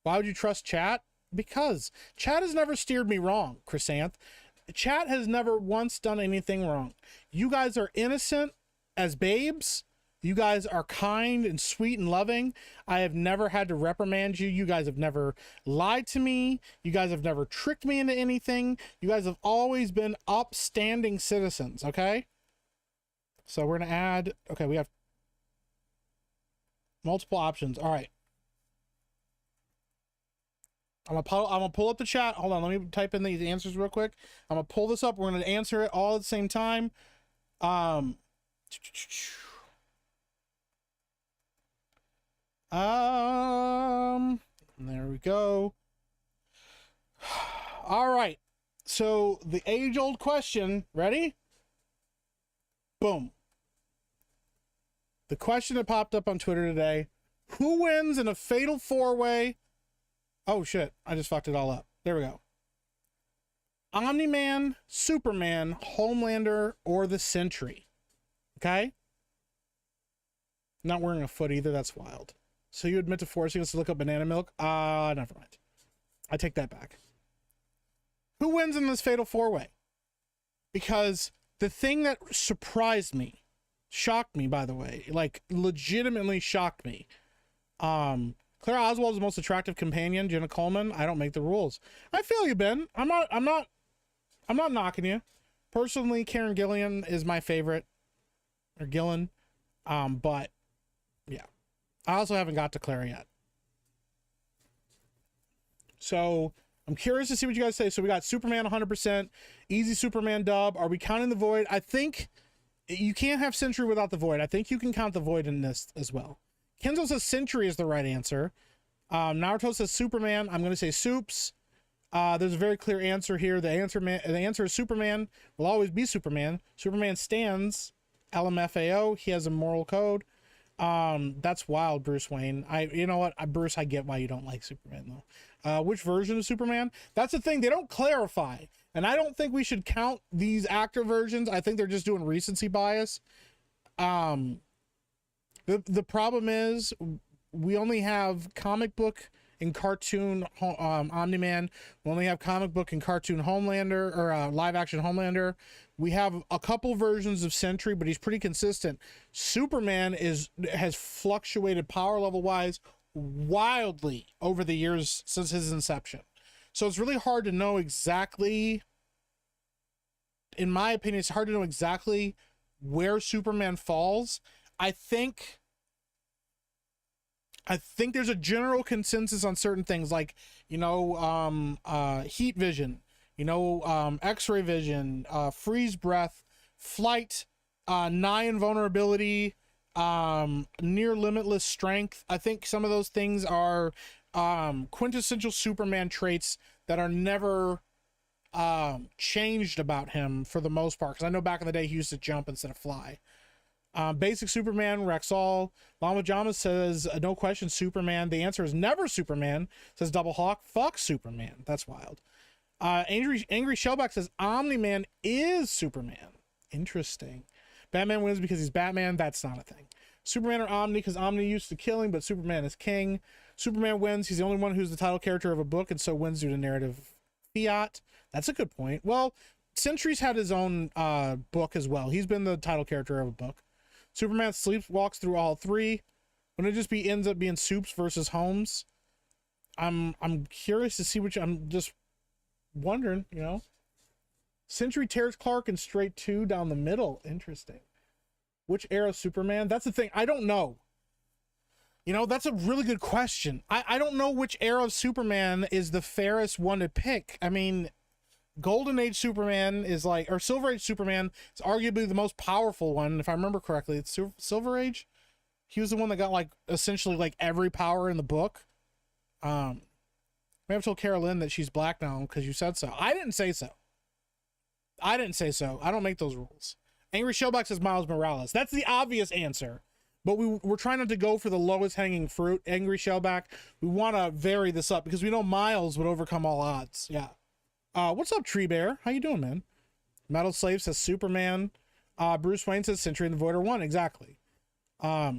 Why would you trust chat? Because chat has never steered me wrong, Chrysanth. Chat has never once done anything wrong. You guys are innocent as babes. You guys are kind and sweet and loving. I have never had to reprimand you. You guys have never lied to me. You guys have never tricked me into anything. You guys have always been upstanding citizens, okay? So we're going to add... Okay, we have multiple options. All right. I'm gonna pull up the chat. Hold on, let me type in these answers real quick. I'm gonna pull this up. We're gonna answer it all at the same time. There we go. All right. So the age-old question. Ready? Boom. The question that popped up on Twitter today: who wins in a fatal four-way? Oh shit, I just fucked it all up. There we go. Omni-Man, Superman, Homelander, or the Sentry. Okay? Not wearing a foot either, that's wild. So you admit to forcing us to look up banana milk? Never mind. I take that back. Who wins in this fatal four-way? Because the thing that surprised me, shocked me, by the way, like legitimately shocked me, Claire Oswald is the most attractive companion. Jenna Coleman, I don't make the rules. I feel you, Ben. I'm not knocking you. Personally, Karen Gillan is my favorite. Or Gillan. But yeah. I also haven't got to Claire yet. So I'm curious to see what you guys say. So we got Superman 100%. Easy Superman dub. Are we counting the Void? I think you can't have Sentry without the Void. I think you can count the Void in this as well. Kenzo says Sentry is the right answer. Naruto says Superman. I'm going to say Supes. There's a very clear answer here. The answer is Superman. Will always be Superman. Superman stands. LMFAO. He has a moral code. That's wild, Bruce Wayne. You know what, Bruce, I get why you don't like Superman though. Which version of Superman? That's the thing. They don't clarify, and I don't think we should count these actor versions. I think they're just doing recency bias. The problem is we only have comic book in cartoon Omni-Man. We only have comic book and cartoon Homelander, or live action Homelander. We have a couple versions of Sentry, but he's pretty consistent. Superman has fluctuated power level wise wildly over the years since his inception. So it's really hard to know exactly, in my opinion, it's hard to know exactly where Superman falls. I think there's a general consensus on certain things, like, you know, heat vision, you know, X-ray vision, freeze breath, flight, nigh invulnerability, near limitless strength. I think some of those things are quintessential Superman traits that are never changed about him for the most part, because I know back in the day he used to jump instead of fly. Basic Superman, Rexall. Mama Jama says, no question, Superman. The answer is never Superman, says Double Hawk. Fuck Superman. That's wild. Angry Shellback says, Omni-Man is Superman. Interesting. Batman wins because he's Batman. That's not a thing. Superman or Omni, because Omni used to killing, but Superman is king. Superman wins. He's the only one who's the title character of a book, and so wins due to narrative fiat. That's a good point. Well, Sentry's had his own book as well. He's been the title character of a book. Superman sleepwalks through all three. When it just ends up being Supes versus Holmes. I'm curious to see which. I'm just wondering, you know. Sentry tears Clark in straight 2 down the middle. Interesting. Which era of Superman? That's the thing. I don't know. You know, that's a really good question. I don't know which era of Superman is the fairest one to pick. I mean, Golden Age Superman is like, or Silver Age Superman is arguably the most powerful one, if I remember correctly. It's Silver Age. He was the one that got like essentially like every power in the book. Maybe I've told Carolyn that she's black now because you said so. I didn't say so. I didn't say so. I don't make those rules. Angry Shellback says Miles Morales. That's the obvious answer. But we're trying not to go for the lowest hanging fruit, Angry Shellback. We want to vary this up because we know Miles would overcome all odds. Yeah. What's up, Tree Bear? How you doing, man? Metal Slave says Superman. Bruce Wayne says Sentry and the Voider 1. Exactly. How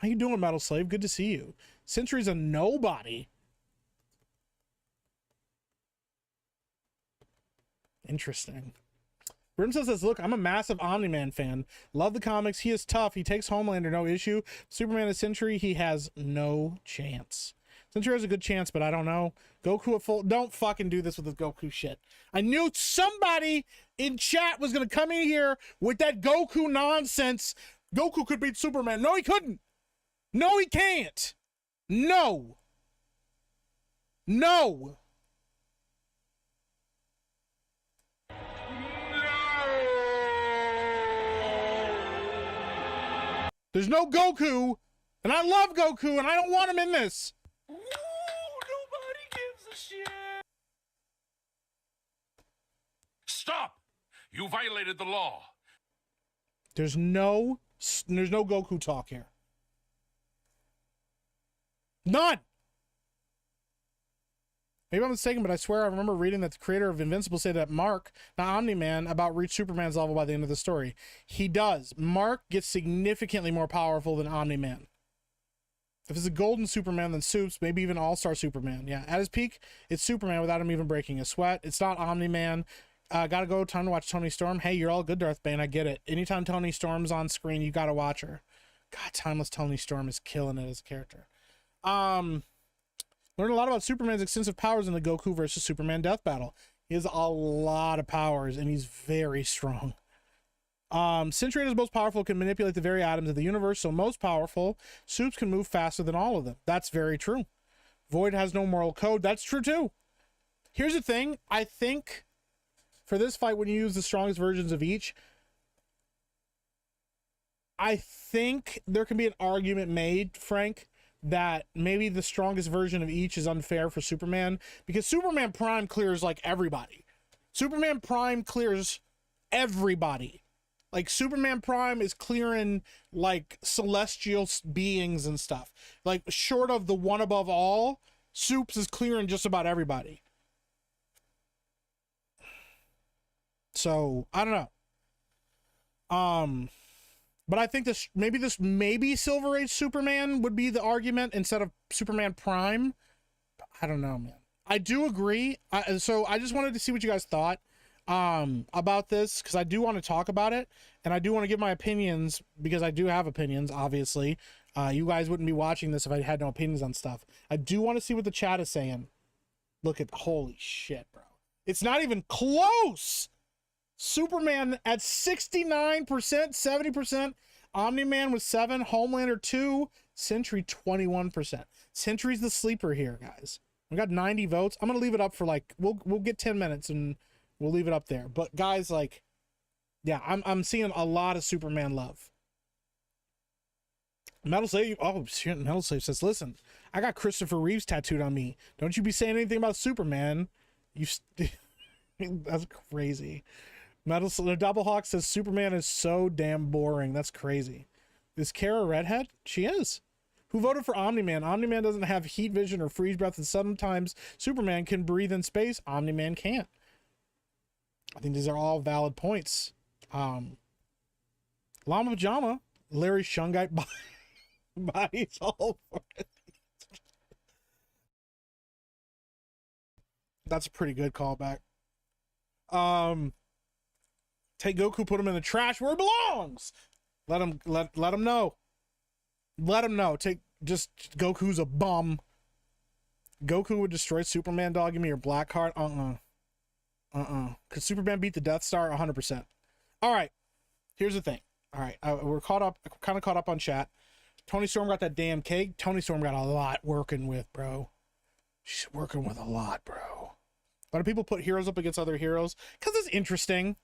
you doing, Metal Slave? Good to see you. Sentry's a nobody. Interesting. Brimstone says, look, I'm a massive Omni-Man fan. Love the comics. He is tough. He takes Homelander, no issue. Superman is Sentry. He has no chance. Sentry has a good chance, but I don't know. Goku at full. Don't fucking do this with the Goku shit. I knew somebody in chat was going to come in here with that Goku nonsense. Goku could beat Superman. No, he couldn't. No, he can't. No. No. There's no Goku, and I love Goku, and I don't want him in this. Ooh, nobody gives a shit. Stop! You violated the law. There's no Goku talk here. None. Maybe I'm mistaken, but I swear I remember reading that the creator of Invincible said that Mark, not Omni-Man, about reach Superman's level by the end of the story. He does. Mark gets significantly more powerful than Omni-Man. If it's a golden Superman, then Supes, maybe even All-Star Superman. Yeah, at his peak, it's Superman without him even breaking a sweat. It's not Omni-Man. Gotta go. Time to watch Tony Storm. Hey, you're all good, Darth Bane. I get it. Anytime Tony Storm's on screen, you gotta watch her. God, timeless Tony Storm is killing it as a character. Learned a lot about Superman's extensive powers in the Goku versus Superman death battle. He has a lot of powers, and he's very strong. Sentry is most powerful, can manipulate the very atoms of the universe, so most powerful. Supes can move faster than all of them. That's very true. Void has no moral code. That's true, too. Here's the thing. I think for this fight, when you use the strongest versions of each, I think there can be an argument made, Frank, that maybe the strongest version of each is unfair for Superman, because Superman Prime clears like everybody. Superman Prime clears everybody. Like Superman Prime is clearing like celestial beings and stuff. Like short of the one above all, Supes is clearing just about everybody. So I don't know. But I think this maybe Silver Age Superman would be the argument instead of Superman Prime. I don't know, man. I do agree. So I just wanted to see what you guys thought about this, because I do want to talk about it, and I do want to give my opinions, because I do have opinions, obviously. You guys wouldn't be watching this if I had no opinions on stuff. I do want to see what the chat is saying. Look at, holy shit, bro. It's not even close. Superman at 69%, 70%. Omni-Man with 7%. Homelander 2%. Sentry 21%. Sentry's the sleeper here, guys. We got 90 votes. I'm gonna leave it up for like, we'll get 10 minutes and we'll leave it up there. But guys, like, yeah, I'm seeing a lot of Superman love. Metal Slave, oh shit, Metal Slave says, listen, I got Christopher Reeves tattooed on me. Don't you be saying anything about Superman. That's crazy. Metal Slave, Double Hawk says, Superman is so damn boring. That's crazy. Is Kara redhead? She is. Who voted for Omni-Man? Omni-Man doesn't have heat vision or freeze breath, and sometimes Superman can breathe in space. Omni-Man can't. I think these are all valid points. Llama Pajama, Larry Shungite bodies all for it. That's a pretty good callback. Take Goku, put him in the trash where he belongs. Let him know. Let him know. Just Goku's a bum. Goku would destroy Superman, dog. Give me your black card. Could Superman beat the Death Star? 100%. All right. Here's the thing. All right. We're kind of caught up on chat. Tony Storm got that damn cake. Tony Storm got a lot working with, bro. She's working with a lot, bro. Why do people put heroes up against other heroes? Because it's interesting.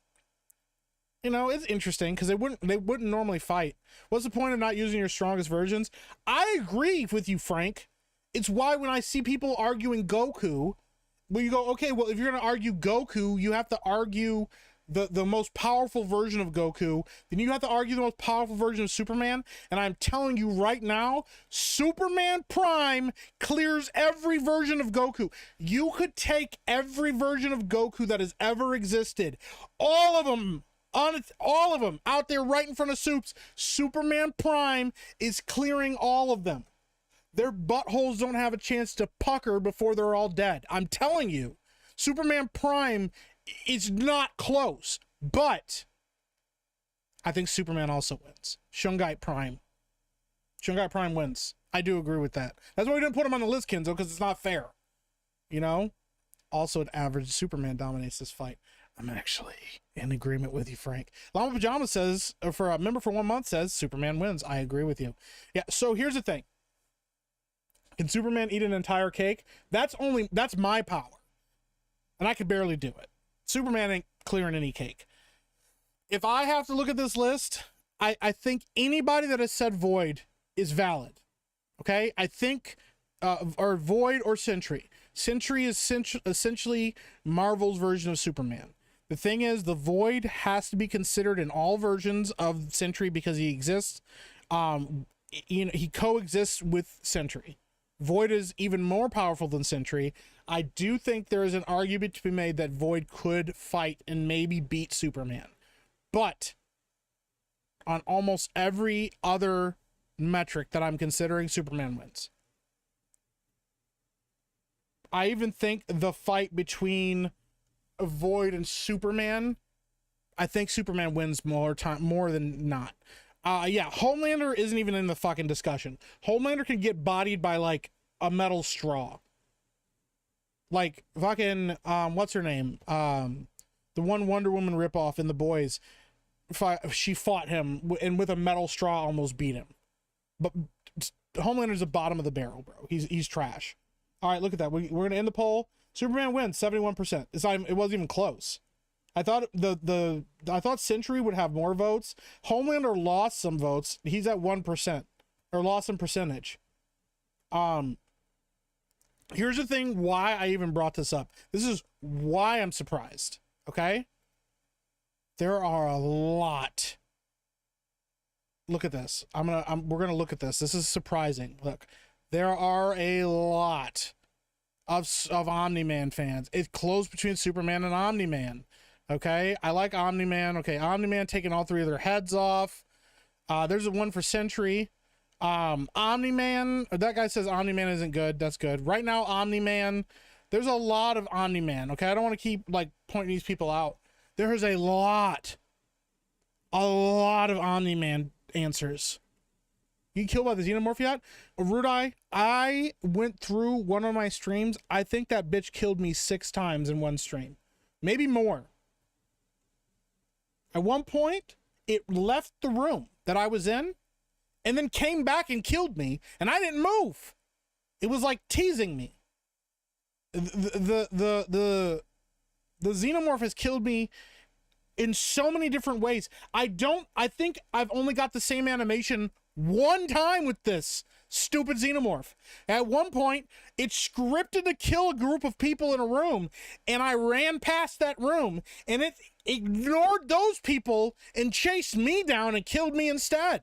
You know, it's interesting because they wouldn't normally fight. What's the point of not using your strongest versions? I agree with you, Frank. It's why when I see people arguing Goku, well, you go, okay, well, if you're going to argue Goku, you have to argue the most powerful version of Goku. Then you have to argue the most powerful version of Superman. And I'm telling you right now, Superman Prime clears every version of Goku. You could take every version of Goku that has ever existed, all of them out there right in front of Supes. Superman Prime is clearing all of them. Their buttholes don't have a chance to pucker before they're all dead. I'm telling you, Superman Prime is not close, but I think Superman also wins. Shungite Prime wins. I do agree with that. That's why we didn't put him on the list, Kenzo, because it's not fair. You know? Also, an average Superman dominates this fight. I'm actually in agreement with you, Frank. Llama Pajama says, or for a member for 1 month says, Superman wins. I agree with you. Yeah, so here's the thing. Can Superman eat an entire cake? That's my power. And I could barely do it. Superman ain't clearing any cake. If I have to look at this list, I think anybody that has said Void is valid. Okay? I think, or Void or Sentry. Sentry is essentially Marvel's version of Superman. The thing is, the Void has to be considered in all versions of Sentry because he exists. He coexists with Sentry. Void is even more powerful than Sentry. I do think there is an argument to be made that Void could fight and maybe beat Superman. But on almost every other metric that I'm considering, Superman wins. I even think the fight between Void and Superman, I think Superman wins more than not. Yeah, Homelander isn't even in the fucking discussion. Homelander can get bodied by like a metal straw. Like fucking what's her name? The one Wonder Woman ripoff in The Boys. She fought him and with a metal straw almost beat him. But Homelander's the bottom of the barrel, bro. He's trash. All right, look at that. We're gonna end the poll. Superman wins 71%. It wasn't even close. I thought I thought Sentry would have more votes. Homelander lost some votes. He's at 1%, or lost some percentage. Here's the thing why I even brought this up. This is why I'm surprised. Okay? There are a lot. Look at this. We're gonna look at this. This is surprising. Look, there are a lot of Omni-Man fans. It's close between Superman and Omni-Man. Okay, I like Omni-Man. Okay, Omni-Man taking all three of their heads off. There's a one for Sentry. Omni-Man, that guy says Omni-Man isn't good. That's good. Right now, Omni-Man, there's a lot of Omni-Man, okay? I don't want to keep, like, pointing these people out. There is a lot of Omni-Man answers. You get killed by the Xenomorph yet? Rudai, I went through one of my streams. I think that bitch killed me 6 times in one stream. Maybe more. At one point, it left the room that I was in and then came back and killed me, and I didn't move. It was like teasing me. The Xenomorph has killed me in so many different ways. I think I've only got the same animation one time with this stupid Xenomorph. At one point, it scripted to kill a group of people in a room, and I ran past that room, and it ignored those people and chased me down and killed me instead.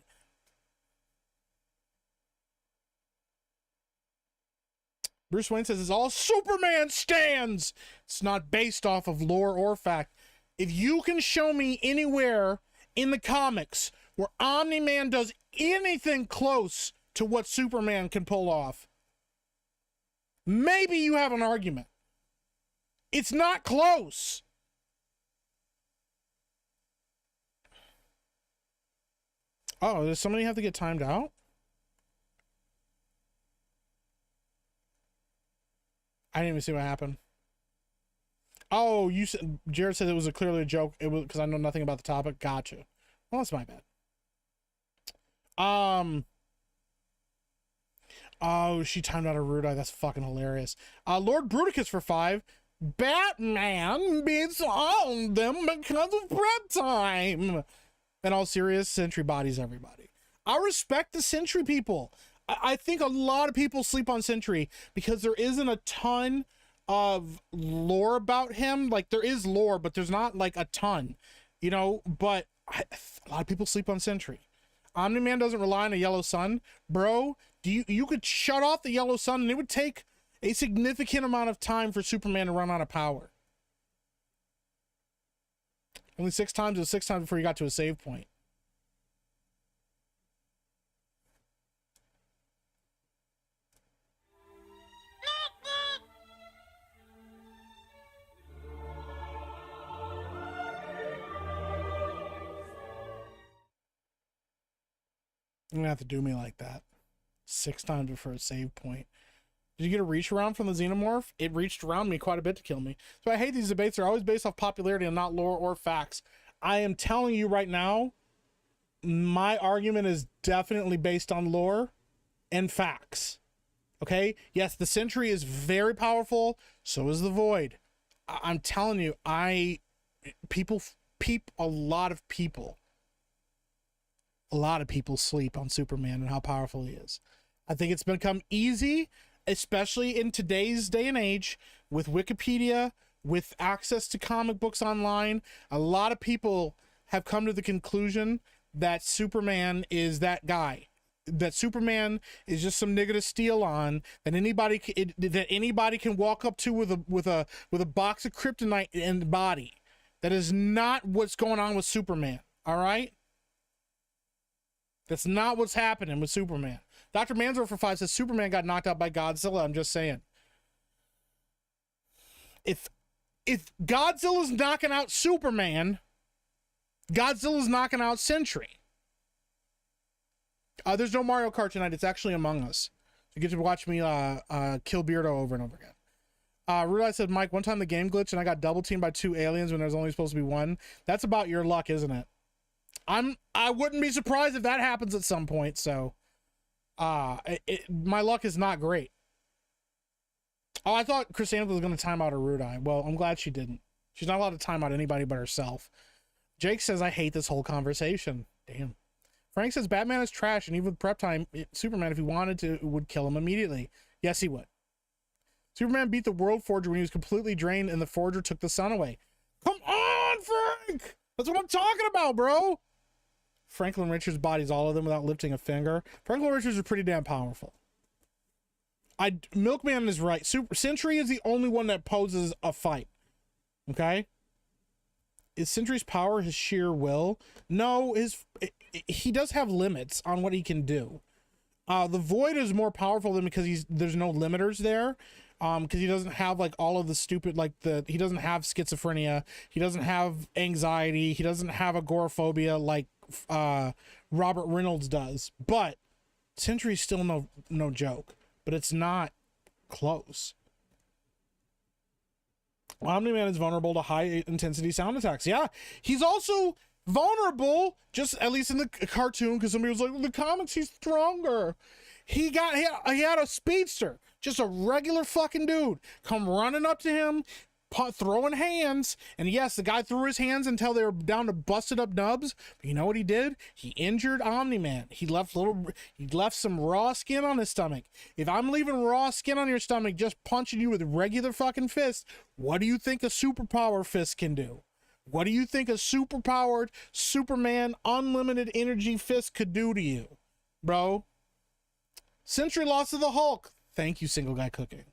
Bruce Wayne says it's all Superman stands. It's not based off of lore or fact. If you can show me anywhere in the comics where Omni-Man does anything close to what Superman can pull off, maybe you have an argument. It's not close. Oh, does somebody have to get timed out? I didn't even see what happened. Oh, you said Jared said it was clearly a joke. It was because I know nothing about the topic. Gotcha. Well, that's my bad. Oh, she timed out a Rudai. That's fucking hilarious. Lord Bruticus for 5. Batman beats all of them because of prep time. In all serious, Sentry bodies everybody. I respect the Sentry people. I think a lot of people sleep on Sentry because there isn't a ton of lore about him. Like, there is lore, but there's not like a ton, you know, but a lot of people sleep on Sentry. Omni-Man doesn't rely on a yellow sun. Bro, you could shut off the yellow sun and it would take a significant amount of time for Superman to run out of power. Only 6 times. It was 6 times before you got to a save point. You're gonna have to do me like that 6 times before a save point. Did you get a reach around from the Xenomorph? It reached around me quite a bit to kill me. So I hate these debates. They're always based off popularity and not lore or facts. I am telling you right now, my argument is definitely based on lore and facts. Okay? Yes, the Sentry is very powerful. So is the Void. I'm telling you, a lot of people sleep on Superman and how powerful he is. I think it's become easy, especially in today's day and age, with Wikipedia, with access to comic books online. A lot of people have come to the conclusion that Superman is that guy, that Superman is just some nigga to steal on, that anybody can walk up to with a box of kryptonite in the body. That is not what's going on with Superman. All right. That's not what's happening with Superman. Dr. Manzor for 5 says Superman got knocked out by Godzilla. I'm just saying. If Godzilla's knocking out Superman, Godzilla's knocking out Sentry. There's no Mario Kart tonight. It's actually Among Us. You get to watch me kill Beardo over and over again. Rudai said, Mike, one time the game glitched and I got double teamed by 2 aliens when there was only supposed to be 1. That's about your luck, isn't it? I wouldn't be surprised if that happens at some point. So, my luck is not great. Oh, I thought Chrysanthemum was going to time out a Rudai. Well, I'm glad she didn't. She's not allowed to time out anybody but herself. Jake says, I hate this whole conversation. Damn. Frank says, Batman is trash, and even with prep time, Superman, if he wanted to, would kill him immediately. Yes, he would. Superman beat the World Forger when he was completely drained, and the Forger took the sun away. Come on, Frank! That's what I'm talking about, bro! Franklin Richards bodies all of them without lifting a finger. Franklin Richards is pretty damn powerful. Milkman is right. Sentry is the only one that poses a fight. Okay? Is Sentry's power his sheer will? No, he does have limits on what he can do. The Void is more powerful than because there's no limiters there. Because he doesn't have like all of the stupid, like he doesn't have schizophrenia, he doesn't have anxiety, he doesn't have agoraphobia like Robert Reynolds does. But Sentry's still no joke, but it's not close. Omni-Man is vulnerable to high intensity sound attacks. Yeah, he's also vulnerable, just at least in the cartoon, because somebody was like, in the comics he's stronger. He had a speedster, just a regular fucking dude, come running up to him, throwing hands, and yes, the guy threw his hands until they were down to busted up nubs. But you know what he did? He injured Omni-Man. He left some raw skin on his stomach. If I'm leaving raw skin on your stomach, just punching you with regular fucking fists, what do you think a superpower fist can do? What do you think a superpowered Superman unlimited energy fist could do to you, bro? Sentry lost to the Hulk. Thank you, Single Guy Cooking.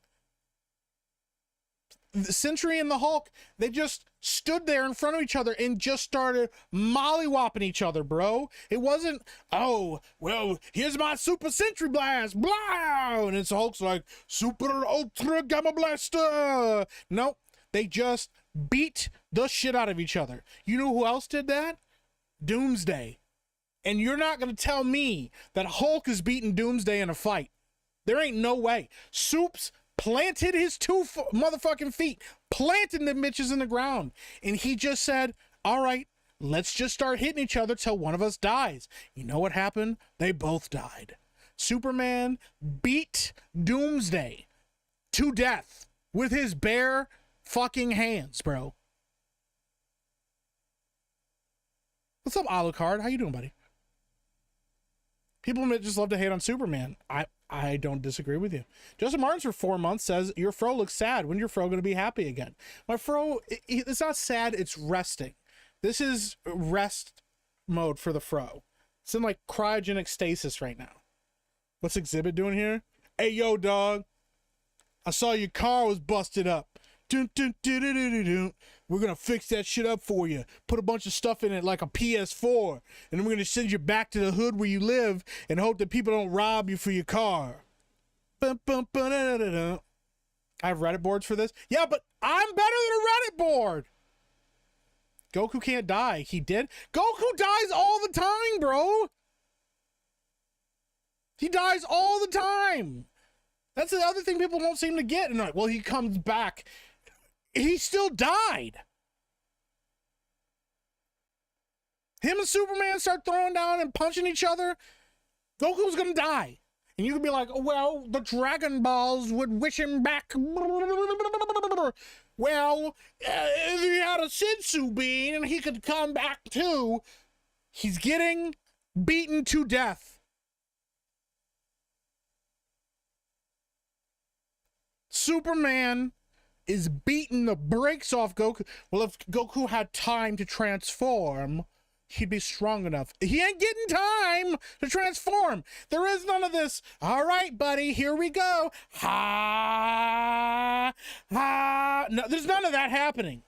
The Sentry and the Hulk, they just stood there in front of each other and just started mollywhopping each other, bro. It wasn't, oh, well, here's my Super Sentry Blast, blah, and it's Hulk's like, Super Ultra Gamma Blaster. Nope, they just beat the shit out of each other. You know who else did that? Doomsday. And you're not going to tell me that Hulk is beating Doomsday in a fight. There ain't no way. Supes planted his two motherfucking feet, planted them bitches in the ground. And he just said, all right, let's just start hitting each other till one of us dies. You know what happened? They both died. Superman beat Doomsday to death with his bare fucking hands, bro. What's up, Alucard? How you doing, buddy? People just love to hate on Superman. I don't disagree with you. Justin Martins for 4 months says, your fro looks sad. When your fro going to be happy again? My fro, it's not sad, it's resting. This is rest mode for the fro. It's in like cryogenic stasis right now. What's Exhibit doing here? Hey, yo, dog. I saw your car was busted up. Dun, dun, dun, dun, dun, dun, dun. We're going to fix that shit up for you. Put a bunch of stuff in it like a PS4. And then we're going to send you back to the hood where you live and hope that people don't rob you for your car. Bum, bum, bum, da, da, da, da. I have Reddit boards for this. Yeah, but I'm better than a Reddit board. Goku can't die. He did. Goku dies all the time, bro. He dies all the time. That's the other thing people don't seem to get. And like, well, he comes back. He still died. Him and Superman start throwing down and punching each other. Goku's gonna die. And you could be like, well, the Dragon Balls would wish him back. Well, if he had a Sensu bean, he could come back too. He's getting beaten to death. Superman is beating the brakes off Goku. Well, if Goku had time to transform, he'd be strong enough. He ain't getting time to transform. There is none of this. All right, buddy, here we go. Ha, ha. No, there's none of that happening.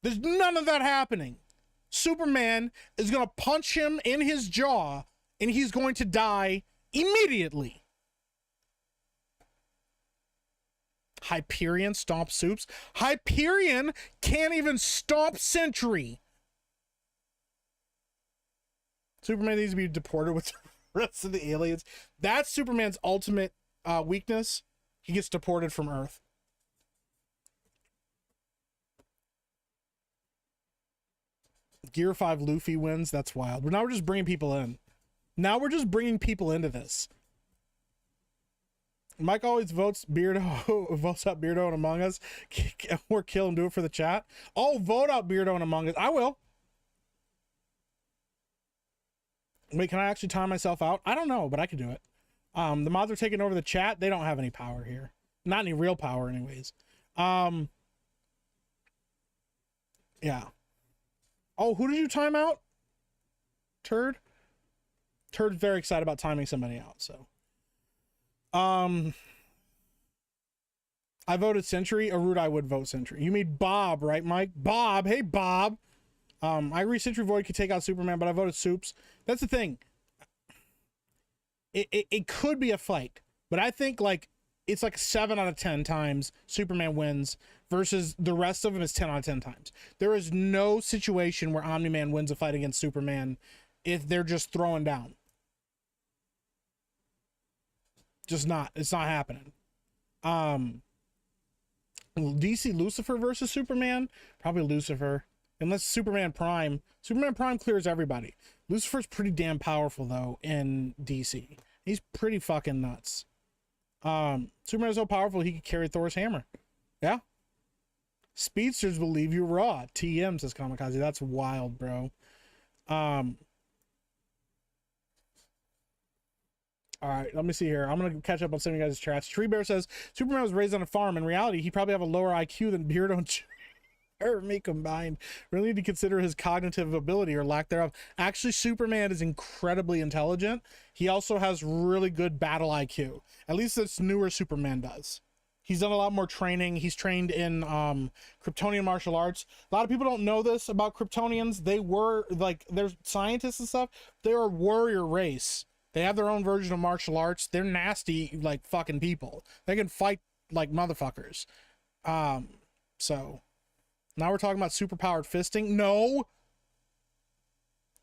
There's none of that happening. Superman is going to punch him in his jaw, and he's going to die immediately. Hyperion stomp Supes. Hyperion can't even stomp Sentry. Superman needs to be deported with the rest of the aliens. That's Superman's ultimate weakness. He gets deported from Earth. Gear 5 Luffy wins. That's wild. But now we're just bringing people in. Now we're just bringing people into this. Mike always votes Beardo, votes out Beardo and Among Us, or kill and do it for the chat. Oh, vote out Beardo and Among Us. I will. Wait, can I actually time myself out? I don't know, but I can do it. The mods are taking over the chat. They don't have any power here. Not any real power anyways. Yeah. Oh, who did you time out? Turd? Turd's very excited about timing somebody out, so. I voted Sentry. A rude I would vote Sentry. You mean Bob, right, Mike? Bob. Hey, Bob. I agree Sentry Void could take out Superman, but I voted Supes. That's the thing. It could be a fight, but I think like it's like 7 out of 10 times Superman wins versus the rest of them is 10 out of 10 times. There is no situation where Omni-Man wins a fight against Superman if they're just throwing down. Just not. It's not happening. DC Lucifer versus Superman? Probably Lucifer. Unless Superman Prime. Superman Prime clears everybody. Lucifer's pretty damn powerful, though, in DC. He's pretty fucking nuts. Superman's so powerful he could carry Thor's hammer. Yeah. Speedsters will leave you raw. TM, says Kamikaze. That's wild, bro. All right, let me see here. I'm going to catch up on some of you guys' chats. Tree Bear says, Superman was raised on a farm. In reality, he probably have a lower IQ than Beardo and Jeremy combined. Really need to consider his cognitive ability or lack thereof. Actually, Superman is incredibly intelligent. He also has really good battle IQ. At least this newer Superman does. He's done a lot more training. He's trained in Kryptonian martial arts. A lot of people don't know this about Kryptonians. They were, like, they're scientists and stuff. They're a warrior race. They have their own version of martial arts. They're nasty, like, fucking people. They can fight like motherfuckers. So now we're talking about superpowered fisting. No.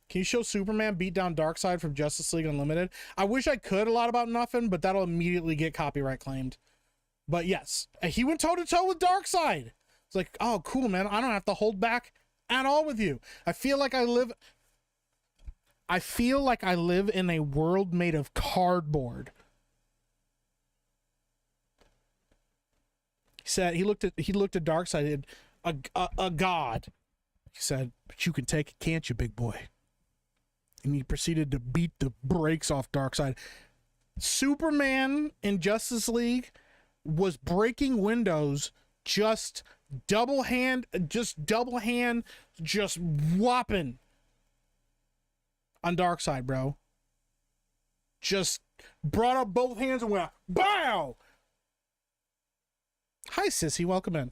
Can you show Superman beat down Darkseid from Justice League Unlimited? I wish I could a lot about nothing, but that'll immediately get copyright claimed. But yes, he went toe to toe with Darkseid. It's like, oh, cool, man. I don't have to hold back at all with you. I feel like I live in a world made of cardboard. He said he looked at Darkseid, a god. He said, "But you can take it, can't you, big boy?" And he proceeded to beat the brakes off Darkseid. Superman in Justice League was breaking windows, just double hand, just whopping on Darkseid, bro. Just brought up both hands and went, BOW! Hi, sissy. Welcome in.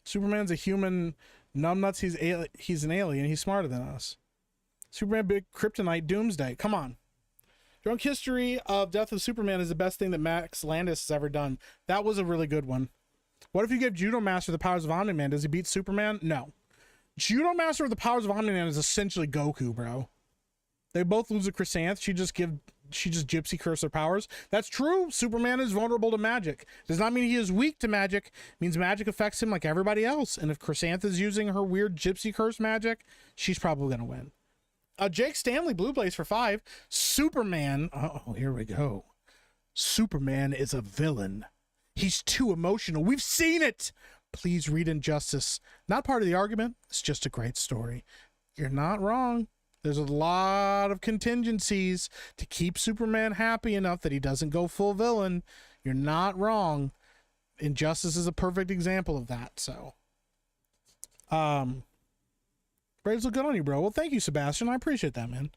Superman's a human numbnuts. He's an alien. He's smarter than us. Superman, big kryptonite, doomsday. Come on. Drunk History of Death of Superman is the best thing that Max Landis has ever done. That was a really good one. What if you give Judo Master the powers of Omni-Man? Does he beat Superman? No. Judo Master with the powers of Omni-Man is essentially Goku, bro. They both lose a Chrysanth. She just gypsy curse their powers. That's true. Superman is vulnerable to magic. Does not mean he is weak to magic. It means magic affects him like everybody else. And if Chrysanth is using her weird gypsy curse magic, she's probably going to win. Jake Stanley, Blue Blaze for 5. Superman. Oh, here we go. Superman is a villain. He's too emotional. We've seen it. Please read Injustice. Not part of the argument. It's just a great story. You're not wrong. There's a lot of contingencies to keep Superman happy enough that he doesn't go full villain. You're not wrong. Injustice is a perfect example of that. So, Braves look good on you, bro. Well, thank you, Sebastian. I appreciate that, man.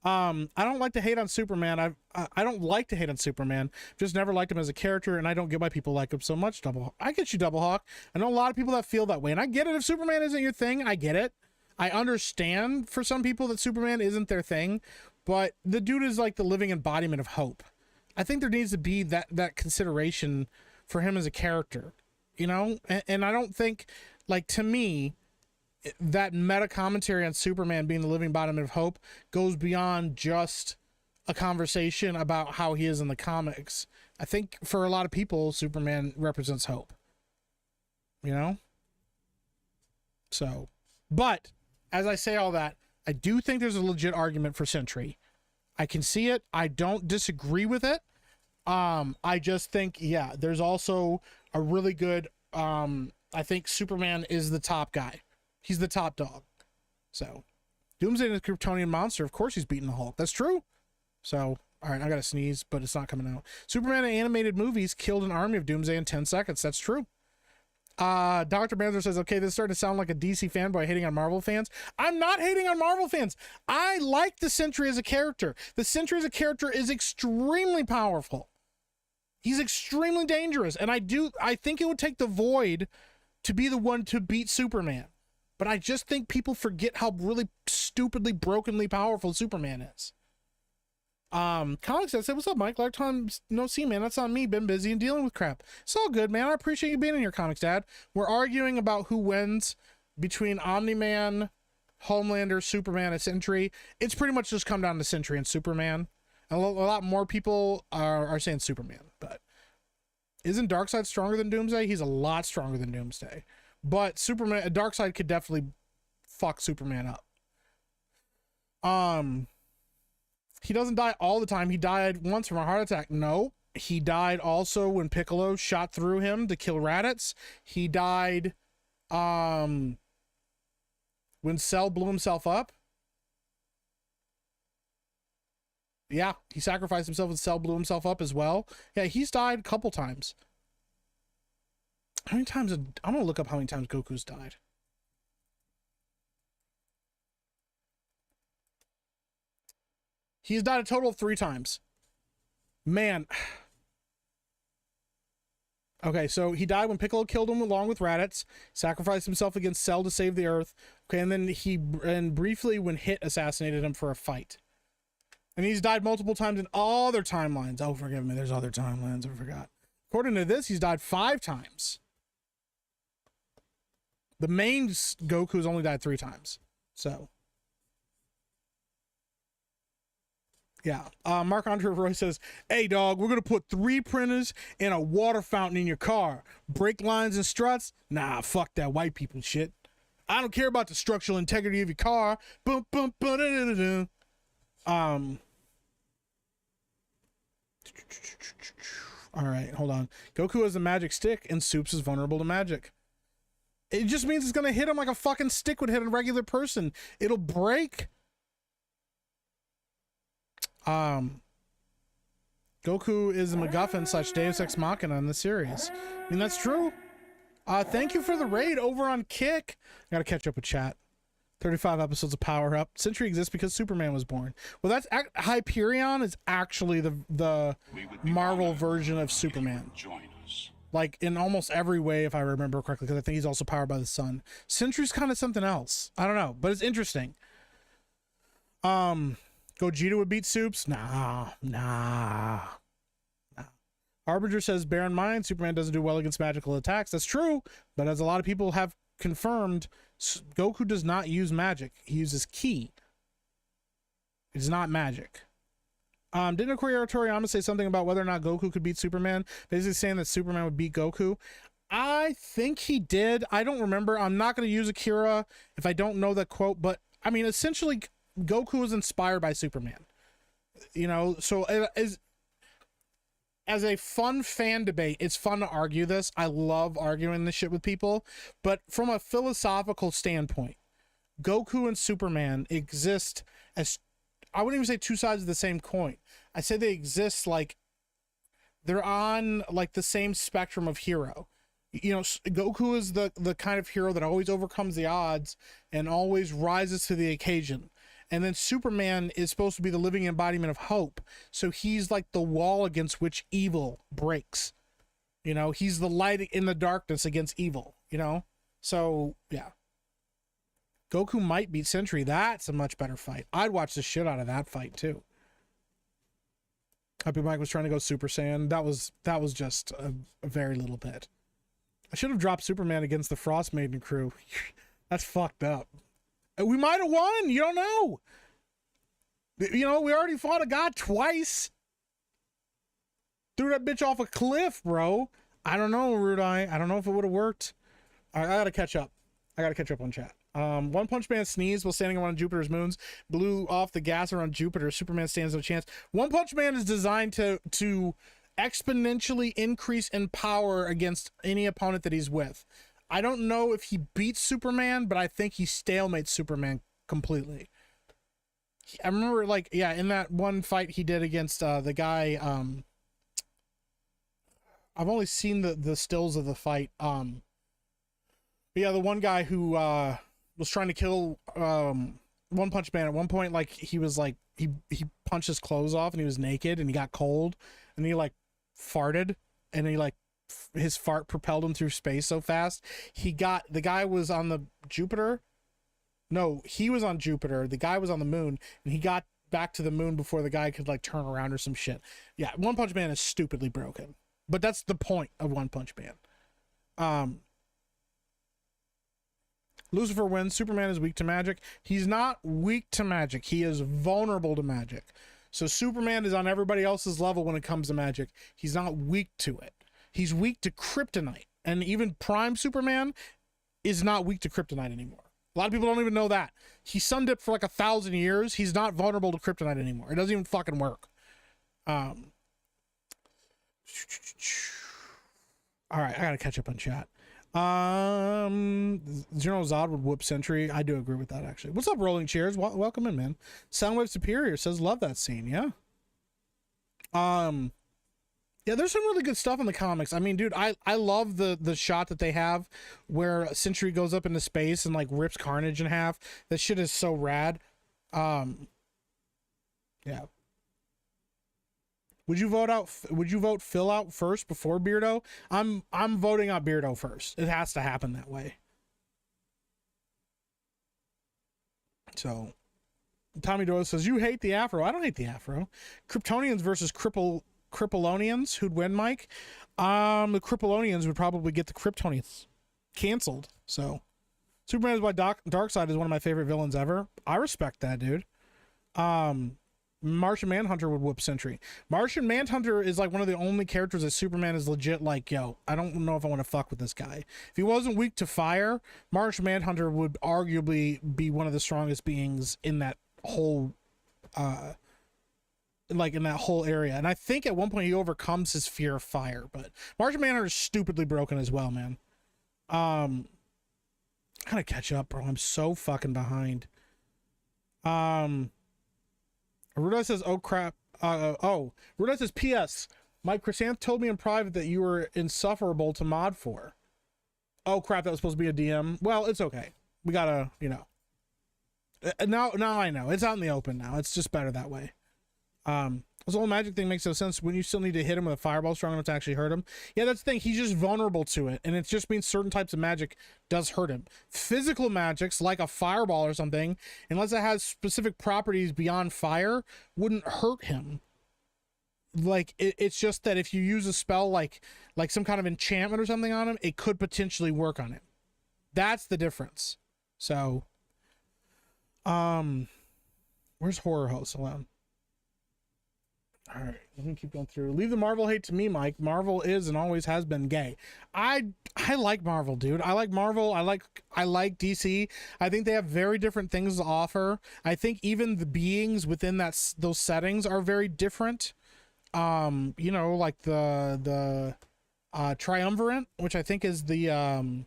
I don't like to hate on Superman. I don't like to hate on Superman. Just never liked him as a character, and I don't get why people like him so much. I get you, Double Hawk. I know a lot of people that feel that way, and I get it. If Superman isn't your thing, I get it. I understand for some people that Superman isn't their thing, but the dude is like the living embodiment of hope. I think there needs to be that consideration for him as a character, you know? And I don't think, like, to me, that meta commentary on Superman being the living embodiment of hope goes beyond just a conversation about how he is in the comics. I think for a lot of people, Superman represents hope, you know? So, but as I say all that, I do think there's a legit argument for Sentry. I can see it. I don't disagree with it. I just think, yeah, there's also a really good, I think Superman is the top guy. He's the top dog. So, Doomsday is a Kryptonian monster. Of course he's beating the Hulk. That's true. So, all right, I got to sneeze, but it's not coming out. Superman in animated movies killed an army of Doomsday in 10 seconds. That's true. Dr. Banzer says, okay, this is starting to sound like a DC fanboy hating on Marvel fans. I'm not hating on Marvel fans. I like the Sentry as a character. The Sentry as a character is extremely powerful. He's extremely dangerous. And I think it would take the Void to be the one to beat Superman. But I just think people forget how really stupidly, brokenly powerful Superman is. Comics, I said, what's up, Mike? Lifetime no see, man. That's on me. Been busy and dealing with crap. It's all good, man. I appreciate you being in your Comics, Dad. We're arguing about who wins between Omni-Man, Homelander, Superman, and Sentry. It's pretty much just come down to Sentry and Superman. A lot more people are saying Superman, but isn't Darkseid stronger than Doomsday? He's a lot stronger than Doomsday. But Superman, Darkseid could definitely fuck Superman up. He doesn't die all the time. He died once from a heart attack. No. He died also when Piccolo shot through him to kill Raditz. He died when Cell blew himself up. Yeah, he sacrificed himself when Cell blew himself up as well. Yeah, he's died a couple times. How many times? I'm gonna look up how many times Goku's died. He's died a total of 3 times. Man. Okay, so he died when Piccolo killed him along with Raditz, sacrificed himself against Cell to save the Earth. Okay, and then briefly when Hit assassinated him for a fight. And he's died multiple times in other timelines. Oh, forgive me, there's other timelines, I forgot. According to this, he's died 5 times. The main Goku's only died 3 times. So... yeah. Mark Andre Roy says, hey, dog, we're going to put 3 printers and a water fountain in your car. Brake lines and struts? Nah, fuck that white people shit. I don't care about the structural integrity of your car. Boom, boom, boom, da, da, da, da. All right, hold on. Goku has a magic stick and Supes is vulnerable to magic. It just means it's going to hit him like a fucking stick would hit a regular person. It'll break. Goku is a MacGuffin / Deus Ex Machina in the series. I mean, that's true. Thank you for the raid over on Kick. I gotta catch up with chat. 35 episodes of Power Up. Sentry exists because Superman was born. Well, that's Hyperion is actually the Marvel version of Superman. Join us. Like in almost every way, if I remember correctly, because I think he's also powered by the sun. Sentry's kind of something else. I don't know, but it's interesting. Gogeta would beat Supes? Nah. Harbinger says, bear in mind, Superman doesn't do well against magical attacks. That's true, but as a lot of people have confirmed, Goku does not use magic. He uses ki. It's not magic. Didn't Akira Toriyama say something about whether or not Goku could beat Superman? Basically saying that Superman would beat Goku. I think he did. I don't remember. I'm not going to use Akira if I don't know that quote, but I mean, essentially, Goku was inspired by Superman, you know, so as a fun fan debate, it's fun to argue this. I love arguing this shit with people, but from a philosophical standpoint, Goku and Superman exist as, I wouldn't even say 2 sides of the same coin. I say they exist like they're on like the same spectrum of hero. You know, Goku is the kind of hero that always overcomes the odds and always rises to the occasion. And then Superman is supposed to be the living embodiment of hope. So he's like the wall against which evil breaks. You know, he's the light in the darkness against evil, you know? So, yeah. Goku might beat Sentry. That's a much better fight. I'd watch the shit out of that fight, too. Happy Mike was trying to go Super Saiyan. That was just a very little bit. I should have dropped Superman against the Frost Maiden crew. That's fucked up. We might have won. You don't know. You know, we already fought a god twice. Threw that bitch off a cliff, bro. I don't know, Rudai. I don't know if it would have worked. I gotta catch up. I gotta catch up on chat. One Punch Man sneezed while standing around Jupiter's moons, blew off the gas around Jupiter. Superman stands no chance. One Punch Man is designed to exponentially increase in power against any opponent that he's with. I don't know if he beats Superman, but I think he stalemates Superman completely. I remember, like, yeah, in that one fight he did against the guy, I've only seen the stills of the fight. But yeah, the one guy who was trying to kill One Punch Man at one point, like, he was like, he punched his clothes off and he was naked and he got cold and he like farted and he like his fart propelled him through space so fast. The guy was on the Jupiter. No, he was on Jupiter. The guy was on the moon, and he got back to the moon before the guy could like turn around or some shit. Yeah, One Punch Man is stupidly broken, but that's the point of One Punch Man. Lucifer wins. Superman is weak to magic. He's not weak to magic. He is vulnerable to magic. So Superman is on everybody else's level when it comes to magic. He's not weak to it. He's weak to kryptonite. And even Prime Superman is not weak to kryptonite anymore. A lot of people don't even know that. He sun dipped for like 1,000 years. He's not vulnerable to kryptonite anymore. It doesn't even fucking work. All right, I gotta catch up on chat. General Zod would whoop Sentry. I do agree with that, actually. What's up, Rolling Cheers? Welcome in, man. Soundwave Superior says love that scene. Yeah. Yeah, there's some really good stuff in the comics. I mean, dude, I love the shot that they have where Sentry goes up into space and like rips Carnage in half. That shit is so rad. Yeah. Would you vote Phil out first before Beardo? I'm voting out Beardo first. It has to happen that way. So Tommy Doyle says, you hate the Afro. I don't hate the Afro. Kryptonians versus Kryptonians. Who'd win, Mike? The Kryptonians would probably get the Kryptonians canceled. So Superman is by Darkseid is one of my favorite villains ever. I respect that, dude. Martian Manhunter would whoop Sentry. Martian Manhunter is like one of the only characters that Superman is legit like, yo, I don't know if I want to fuck with this guy. If he wasn't weak to fire, Martian Manhunter would arguably be one of the strongest beings in that whole in that whole area. And I think at one point he overcomes his fear of fire, but Martian Manhunter is stupidly broken as well, man. I gotta catch up, bro. I'm so fucking behind. Rudolph says, oh crap. Rudolph says, P.S. Mike Chrysanth told me in private that you were insufferable to mod for. Oh crap, that was supposed to be a DM. Well, it's okay. We gotta, you know. Now I know. It's out in the open now. It's just better that way. This whole magic thing makes no sense when you still need to hit him with a fireball strong enough to actually hurt him. Yeah, that's the thing. He's just vulnerable to it, and it just means certain types of magic does hurt him. Physical magics, like a fireball or something, unless it has specific properties beyond fire, wouldn't hurt him. Like, it's just that if you use a spell like some kind of enchantment or something on him, it could potentially work on him. That's the difference. So, where's Horror Host? Hold on. All right, let me keep going through. Leave the Marvel hate to me, Mike. Marvel is and always has been gay. I like Marvel, dude. I like Marvel. I like DC. I think they have very different things to offer. I think even the beings within those settings are very different. You know, like the Triumvirate, which I think is the I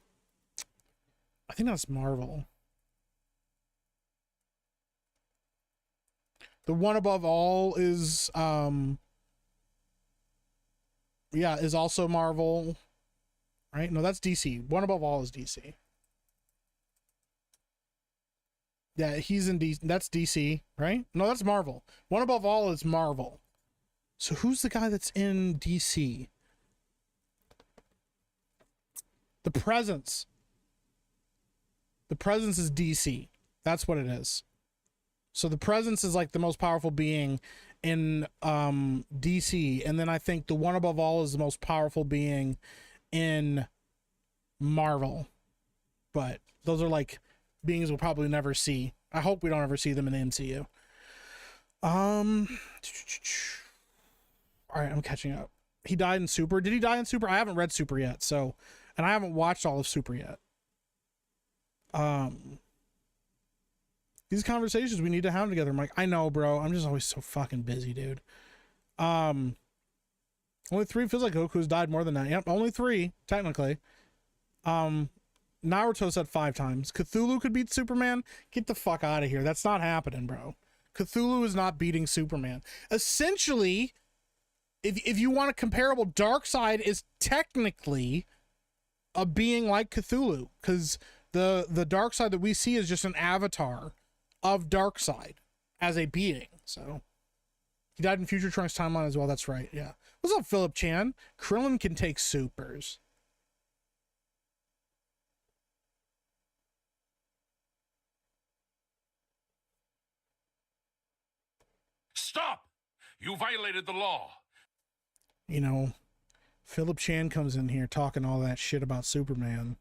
think that's Marvel. The One Above All is is also Marvel. Right? No, that's DC. One Above All is DC. Yeah, he's in DC. That's DC, right? No, that's Marvel. One Above All is Marvel. So who's the guy that's in DC? The Presence. The Presence is DC. That's what it is. So the Presence is like the most powerful being in DC, and then I think the One Above All is the most powerful being in Marvel. But those are like beings we'll probably never see. I hope we don't ever see them in the MCU. All right, I'm catching up. He died in Super. Did he die in Super? I haven't read Super yet, so, and I haven't watched all of Super yet. These conversations we need to have together, Mike. I know, bro. I'm just always so fucking busy, dude. Only 3 feels like Goku's died more than that. Yep, only 3, technically. Naruto said 5 times. Cthulhu could beat Superman? Get the fuck out of here. That's not happening, bro. Cthulhu is not beating Superman. Essentially, if you want a comparable, Darkseid is technically a being like Cthulhu, because the Darkseid that we see is just an avatar of Darkseid as a being. So He died in Future Trunks timeline as well. That's right. Yeah. What's up, Philip Chan? Krillin can take supers. Stop! You violated the law. You know, Philip Chan comes in here talking all that shit about Superman.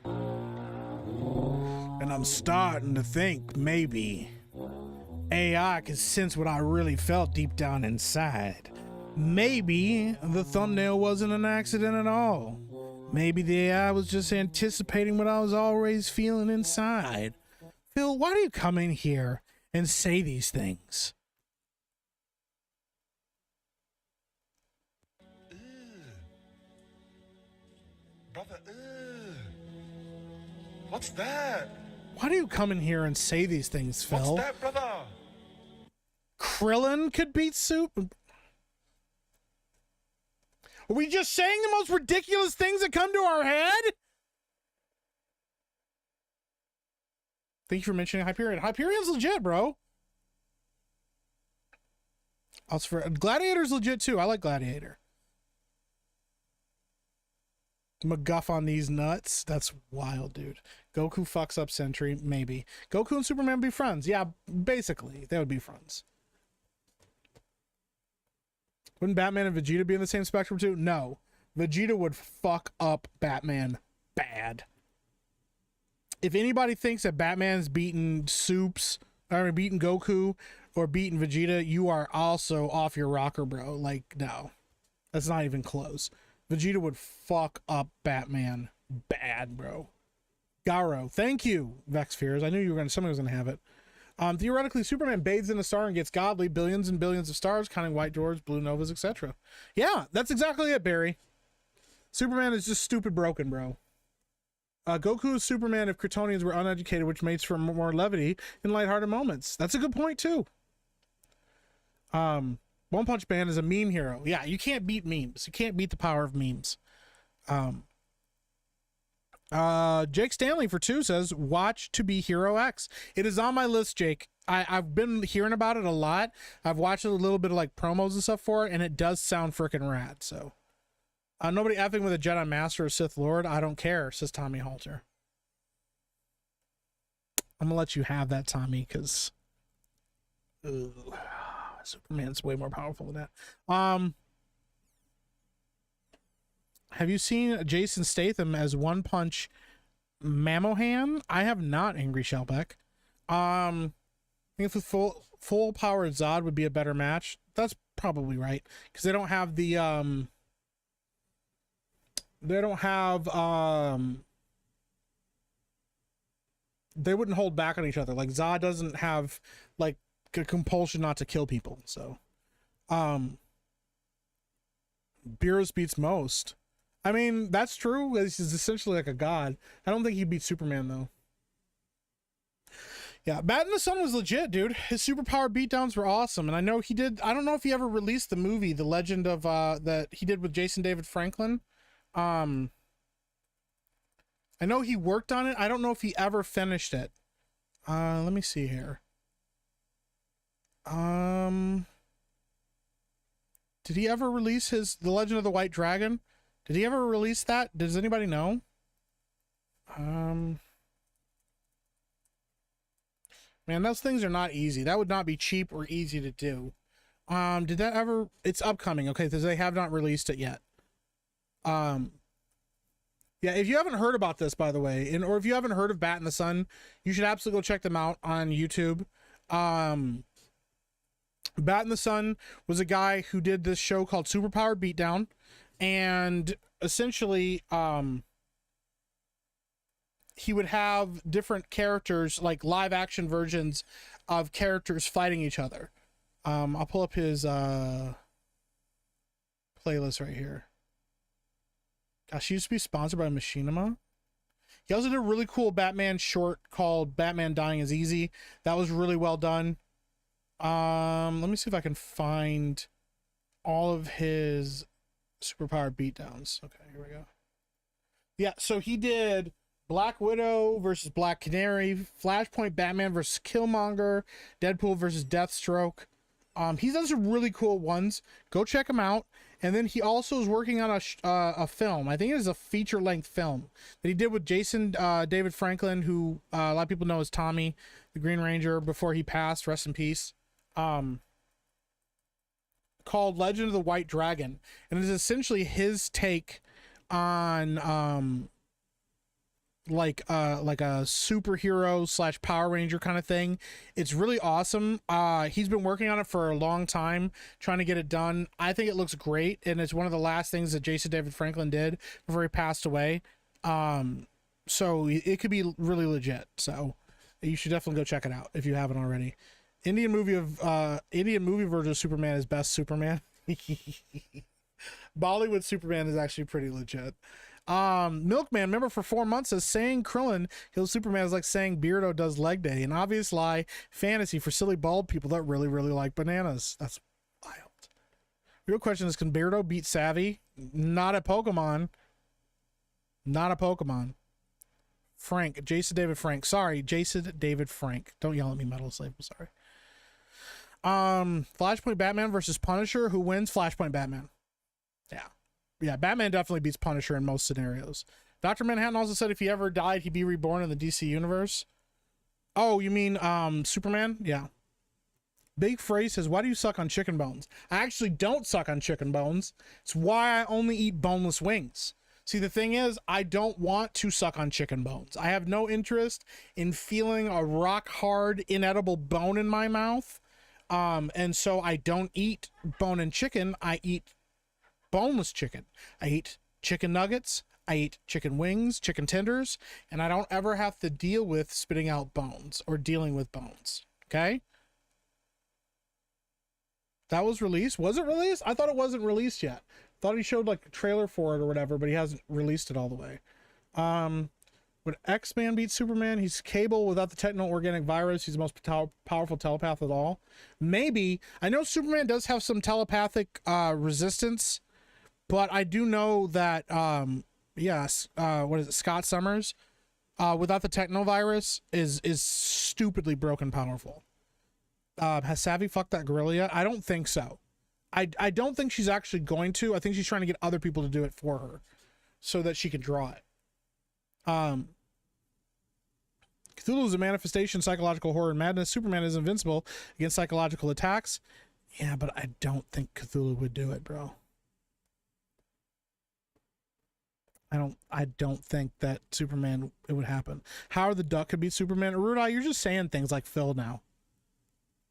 And I'm starting to think maybe AI can sense what I really felt deep down inside. Maybe the thumbnail wasn't an accident at all. Maybe the AI was just anticipating what I was always feeling inside. Phil, why do you come in here and say these things? Brother, what's that? Why do you come in here and say these things, Phil? What's that, brother? Krillin could beat Soup? Are we just saying the most ridiculous things that come to our head? Thank you for mentioning Hyperion. Hyperion's legit, bro. Also, Gladiator's legit too. I like Gladiator. McGuff on these nuts. That's wild, dude. Goku fucks up Sentry. Maybe. Goku and Superman be friends. Yeah, basically. They would be friends. Wouldn't Batman and Vegeta be in the same spectrum too? No. Vegeta would fuck up Batman bad. If anybody thinks that Batman's beaten Supes, or beaten Goku, or beaten Vegeta, you are also off your rocker, bro. Like, no. That's not even close. Vegeta would fuck up Batman bad, bro. Garo, thank you, Vex Fears. I knew you were somebody was gonna have it. Theoretically, Superman bathes in a star and gets godly, billions and billions of stars, counting white dwarfs, blue novas, etc. Yeah, that's exactly it, Barry. Superman is just stupid broken, bro. Goku is Superman if Kryptonians were uneducated, which makes for more levity in lighthearted moments. That's a good point, too. One Punch Man is a meme hero. Yeah, you can't beat memes. You can't beat the power of memes. Jake Stanley for 2 says, watch To Be Hero X. It is on my list, Jake. I've been hearing about it a lot. I've watched a little bit of like promos and stuff for it, and it does sound freaking rad. So, nobody effing with a Jedi Master or Sith Lord. I don't care, says Tommy Halter. I'm gonna let you have that, Tommy, because Superman's way more powerful than that. Have you seen Jason Statham as One Punch Mamohan? I have not, Angry Shellback. I think if with full power Zod would be a better match. That's probably right, because they don't have the they wouldn't hold back on each other. Like Zod doesn't have like a compulsion not to kill people. So Beerus beats most. I mean, that's true. He's essentially like a god. I don't think he beat Superman, though. Yeah, Bat in the Sun was legit, dude. His superpower beatdowns were awesome. And I know he did... I don't know if he ever released the movie, The Legend of... that he did with Jason David Franklin. I know he worked on it. I don't know if he ever finished it. Let me see here. Did he ever release The Legend of the White Dragon? Did he ever release that? Does anybody know? Man, those things are not easy. That would not be cheap or easy to do. Did that ever... It's upcoming, okay, because they have not released it yet. Yeah, if you haven't heard about this, by the way, or if you haven't heard of Bat in the Sun, you should absolutely go check them out on YouTube. Bat in the Sun was a guy who did this show called Superpower Beatdown. And essentially, he would have different characters, like live action versions of characters fighting each other. I'll pull up his playlist right here. Gosh, he used to be sponsored by Machinima. He also did a really cool Batman short called Batman Dying is Easy. That was really well done. Let me see if I can find all of his superpower beatdowns. Okay, here we go. Yeah, so he did Black Widow versus Black Canary, Flashpoint Batman versus Killmonger, Deadpool versus Deathstroke, He does some really cool ones. Go check him out. And then he also is working on a film. I think it is a feature-length film that he did with Jason David Franklin, who a lot of people know as Tommy, the Green Ranger, before he passed. Rest in peace. Called Legend of the White Dragon, and it is essentially his take on like a superhero / Power Ranger kind of thing. It's really awesome. He's been working on it for a long time, trying to get it done. I think it looks great, and it's one of the last things that Jason David Franklin did before he passed away. So it could be really legit. So you should definitely go check it out if you haven't already. Indian movie version of Superman is best Superman. Bollywood Superman is actually pretty legit. Milkman, remember for 4 months, says saying Krillin kills Superman is like saying Beardo does leg day. An obvious lie, fantasy for silly bald people that really, really like bananas. That's wild. Real question is, can Beardo beat Savvy? Not a Pokemon. Not a Pokemon. Frank, Jason David Frank. Sorry, Jason David Frank. Don't yell at me, Metal Slave. I'm sorry. Flashpoint Batman versus Punisher. Who wins? Flashpoint Batman. Yeah, Batman definitely beats Punisher in most scenarios. Dr. Manhattan also said if he ever died, he'd be reborn in the DC universe. Oh, you mean Superman? Yeah. Big Phrase says, why do you suck on chicken bones? I actually don't suck on chicken bones. It's why I only eat boneless wings. See, the thing is, I don't want to suck on chicken bones. I have no interest in feeling a rock hard, inedible bone in my mouth. And so I don't eat bone and chicken. I eat boneless chicken. I eat chicken nuggets. I eat chicken wings, chicken tenders, and I don't ever have to deal with spitting out bones or dealing with bones. Okay? That was released. Was it released? I thought it wasn't released yet. Thought he showed like a trailer for it or whatever, but he hasn't released it all the way. Would X-Man beat Superman? He's Cable without the techno-organic virus. He's the most powerful telepath of all. Maybe. I know Superman does have some telepathic resistance, but I do know that, yes, what is it, Scott Summers, without the technovirus, is stupidly broken powerful. Has Savvy fucked that gorilla yet? I don't think so. I don't think she's actually going to. I think she's trying to get other people to do it for her so that she can draw it. Cthulhu is a manifestation, psychological horror and madness. Superman is invincible against psychological attacks. Yeah, but I don't think Cthulhu would do it, bro. I don't think that Superman, it would happen. Howard the Duck could beat Superman. Rudai, you're just saying things like Phil now.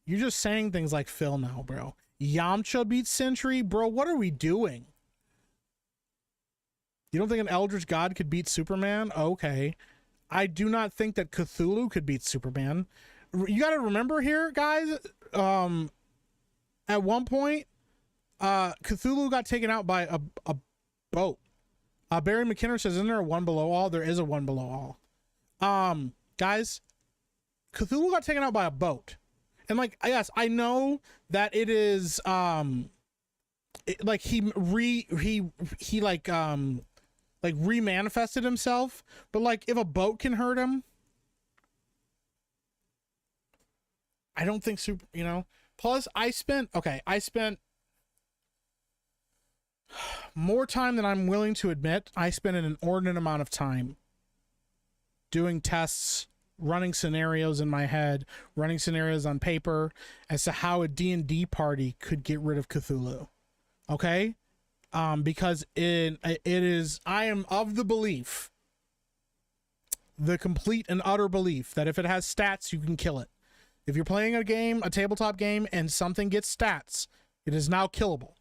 You're just saying things like Phil now, bro. Yamcha beats Sentry? Bro, what are we doing? You don't think an Eldritch God could beat Superman? Okay. I do not think that Cthulhu could beat Superman. You got to remember here, guys, at one point, Cthulhu got taken out by a boat. Barry McKinnon says, isn't there a one below all? There is a one below all. Guys, Cthulhu got taken out by a boat. And like, yes, I know that it is, like he remanifested himself, but like if a boat can hurt him, I don't think plus I spent more time than I'm willing to admit. I spent an inordinate amount of time doing tests, running scenarios in my head, running scenarios on paper as to how a D&D party could get rid of Cthulhu. Okay? Because I am of the belief, the complete and utter belief, that if it has stats, you can kill it. If you're playing a game, a tabletop game, and something gets stats, it is now killable.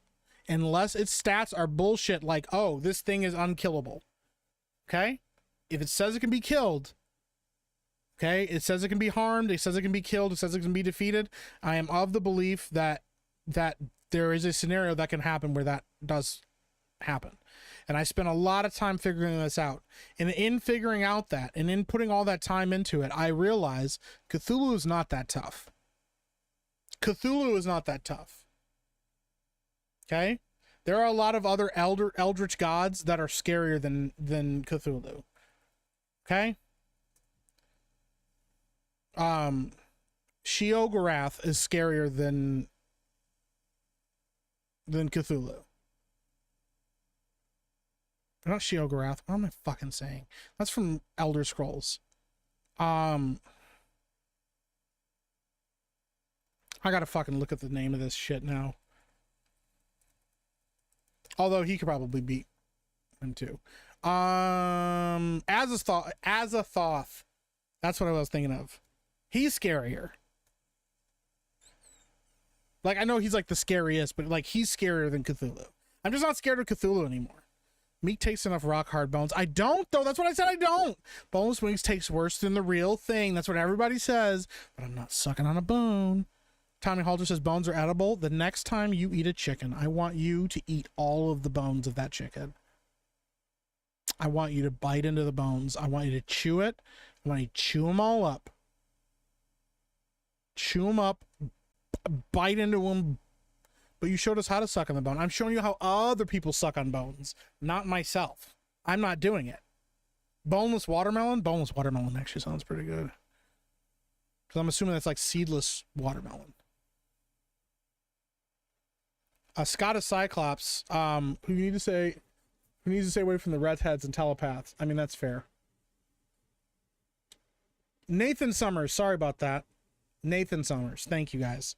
Unless its stats are bullshit like, oh, this thing is unkillable. Okay? If it says it can be killed, okay, it says it can be harmed, it says it can be killed, it says it can be defeated, I am of the belief that there is a scenario that can happen where that does happen. And I spent a lot of time figuring this out. And in figuring out that, and in putting all that time into it, I realized Cthulhu is not that tough. Cthulhu is not that tough. Okay? There are a lot of other eldritch gods that are scarier than Cthulhu. Okay? Sheogorath is scarier than than Cthulhu. Not Sheogorath. What am I fucking saying? That's from Elder Scrolls. I gotta fucking look at the name of this shit now. Although he could probably beat him too. Azathoth. That's what I was thinking of. He's scarier. Like, I know he's like the scariest, but like he's scarier than Cthulhu. I'm just not scared of Cthulhu anymore. Meat takes enough rock hard bones. I don't though. That's what I said. I don't. Boneless wings takes worse than the real thing. That's what everybody says. But I'm not sucking on a bone. Tommy Halter says bones are edible. The next time you eat a chicken, I want you to eat all of the bones of that chicken. I want you to bite into the bones. I want you to chew it. I want you to chew them all up. Chew them up. Bite into them. But you showed us how to suck on the bone. I'm showing you how other people suck on bones, not myself. I'm not doing it. Boneless watermelon? Boneless watermelon actually sounds pretty good. Because I'm assuming that's like seedless watermelon. Scott of Cyclops, who needs to stay away from the redheads and telepaths. I mean, that's fair. Nathan Summers, sorry about that. Nathan Summers, thank you guys.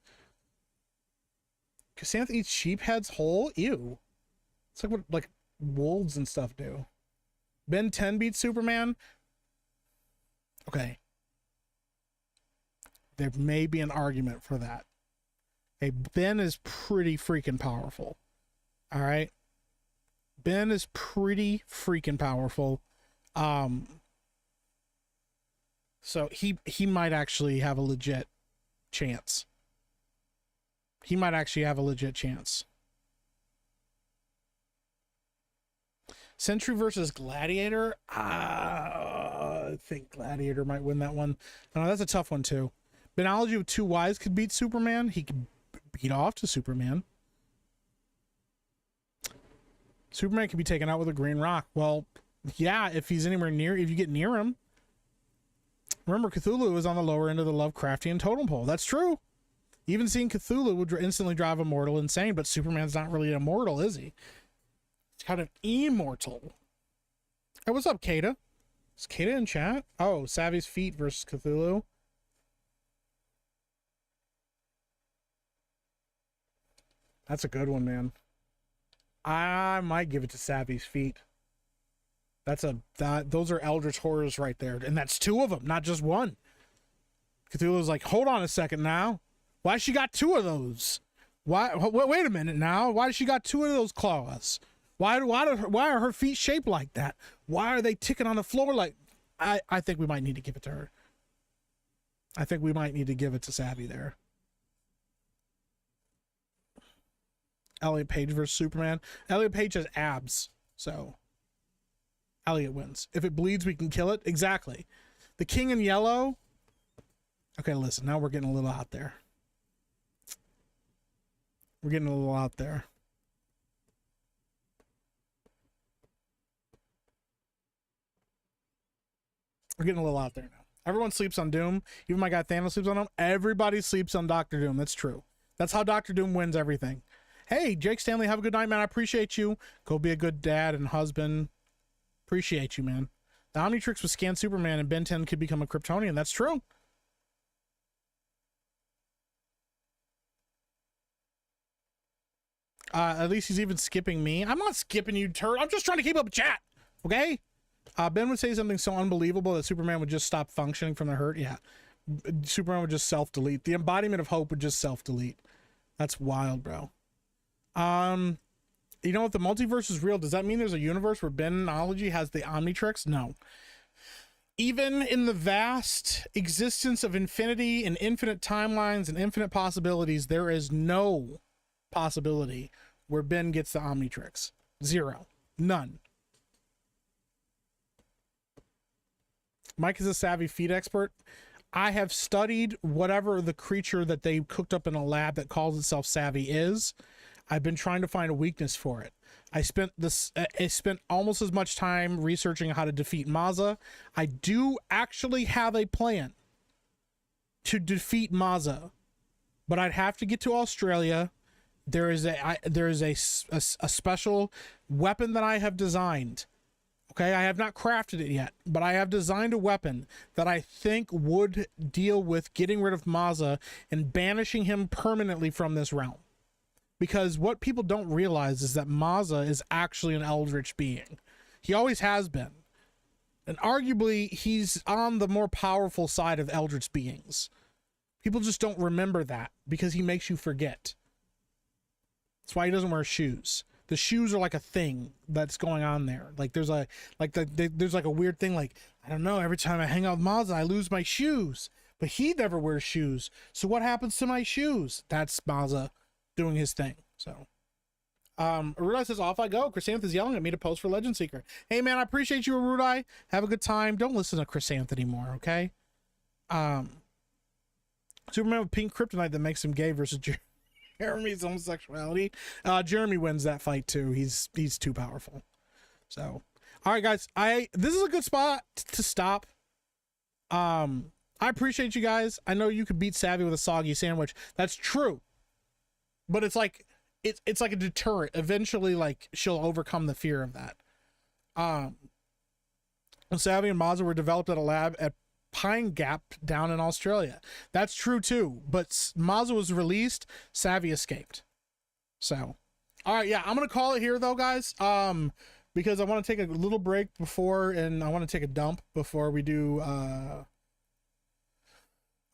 Cassandra eats sheep heads whole? Ew. It's like what like wolves and stuff do. Ben 10 beats Superman? Okay. There may be an argument for that. Hey, Ben is pretty freaking powerful. All right. Ben is pretty freaking powerful. So he might actually have a legit chance. He might actually have a legit chance. Sentry versus Gladiator? I think Gladiator might win that one. No, that's a tough one too. Benology with two Ys could beat Superman. He could beat off to Superman. Superman can be taken out with a green rock. Well, yeah, if he's anywhere near, if you get near him. Remember, Cthulhu is on the lower end of the Lovecraftian totem pole. That's true. Even seeing Cthulhu would instantly drive a mortal insane, but Superman's not really immortal, is he? He's kind of immortal. Hey, what's up, Kata? Is Kata in chat? Oh, Savvy's feet versus Cthulhu. That's a good one, man. I might give it to Savvy's feet. Those are Eldritch horrors right there, and that's two of them, not just one. Cthulhu's like, hold on a second now. Why she got two of those? Wait a minute now. Why does she got two of those claws? Why are her feet shaped like that? Why are they ticking on the floor like? I think we might need to give it to her. I think we might need to give it to Savvy there. Elliot Page versus Superman. Elliot Page has abs, so Elliot wins. If it bleeds, we can kill it. Exactly. The King in Yellow. Okay, listen. Now we're getting a little out there. We're getting a little out there. We're getting a little out there now. Everyone sleeps on Doom. Even my guy Thanos sleeps on him. Everybody sleeps on Doctor Doom. That's true. That's how Doctor Doom wins everything. Hey, Jake Stanley, have a good night, man. I appreciate you. Go be a good dad and husband. Appreciate you, man. The Omnitrix with Scan Superman and Ben 10 could become a Kryptonian. That's true. At least he's even skipping me. I'm not skipping you, turd. I'm just trying to keep up chat. Okay? Ben would say something so unbelievable that Superman would just stop functioning from the hurt. Yeah. Superman would just self-delete. The embodiment of hope would just self-delete. That's wild, bro. You know, if the multiverse is real, does that mean there's a universe where Benology has the Omnitrix? No. Even in the vast existence of infinity and infinite timelines and infinite possibilities, there is no possibility where Ben gets the Omnitrix. Zero. None. Mike is a savvy feet expert. I have studied whatever the creature that they cooked up in a lab that calls itself Savvy is. I've been trying to find a weakness for it. I spent almost as much time researching how to defeat Mazza. I do actually have a plan to defeat Mazza, but I'd have to get to Australia, there is a special weapon that I have designed. Okay, I have not crafted it yet, but I have designed a weapon that I think would deal with getting rid of Maza and banishing him permanently from this realm. Because what people don't realize is that Maza is actually an eldritch being. He always has been. And arguably, he's on the more powerful side of eldritch beings. People just don't remember that because he makes you forget. That's why he doesn't wear shoes. The shoes are like a thing that's going on there. Like there's a there's like a weird thing. Like, I don't know. Every time I hang out with Maza, I lose my shoes. But he never wears shoes. So what happens to my shoes? That's Maza doing his thing. So, Arudai says, off I go. Chrysanth's yelling at me to post for Legend Seeker. Hey man, I appreciate you, Arudai. Have a good time. Don't listen to Chrysanth anymore, okay? Superman with pink kryptonite that makes him gay versus Jeremy's homosexuality. Jeremy wins that fight too. He's too powerful. So, all right, guys. This is a good spot to stop. I appreciate you guys. I know you could beat Savvy with a soggy sandwich. That's true. But it's like it's like a deterrent. Eventually, like she'll overcome the fear of that. Savvy and Maza were developed at a lab at Pine Gap down in Australia. That's true too, but Maza was released, Savvy escaped. So, all right, yeah, I'm gonna call it here though, guys, because I want to take a little break before, and I want to take a dump before we do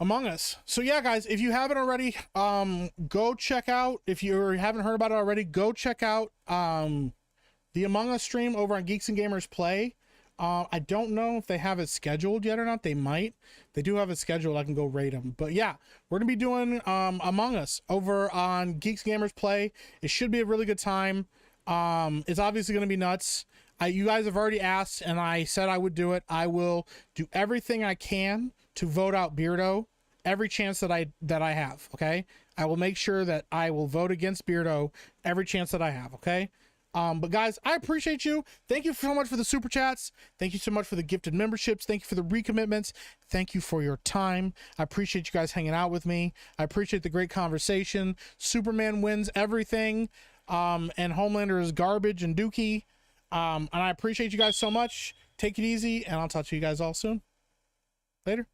Among Us. So yeah, guys, if you haven't already, go check out, if you haven't heard about it already, go check out the Among Us stream over on Geeks and Gamers Play. I don't know if they have it scheduled yet or not. They might. They do have it scheduled. I can go rate them. But yeah, we're going to be doing Among Us over on Geeks Gamers Play. It should be a really good time. It's obviously going to be nuts. You guys have already asked, and I said I would do it. I will do everything I can to vote out Beardo every chance that I have, okay? I will make sure that I will vote against Beardo every chance that I have, okay? But guys, I appreciate you. Thank you so much for the super chats. Thank you so much for the gifted memberships. Thank you for the recommitments. Thank you for your time. I appreciate you guys hanging out with me. I appreciate the great conversation. Superman wins everything. And Homelander is garbage and dookie. And I appreciate you guys so much. Take it easy, and I'll talk to you guys all soon. Later.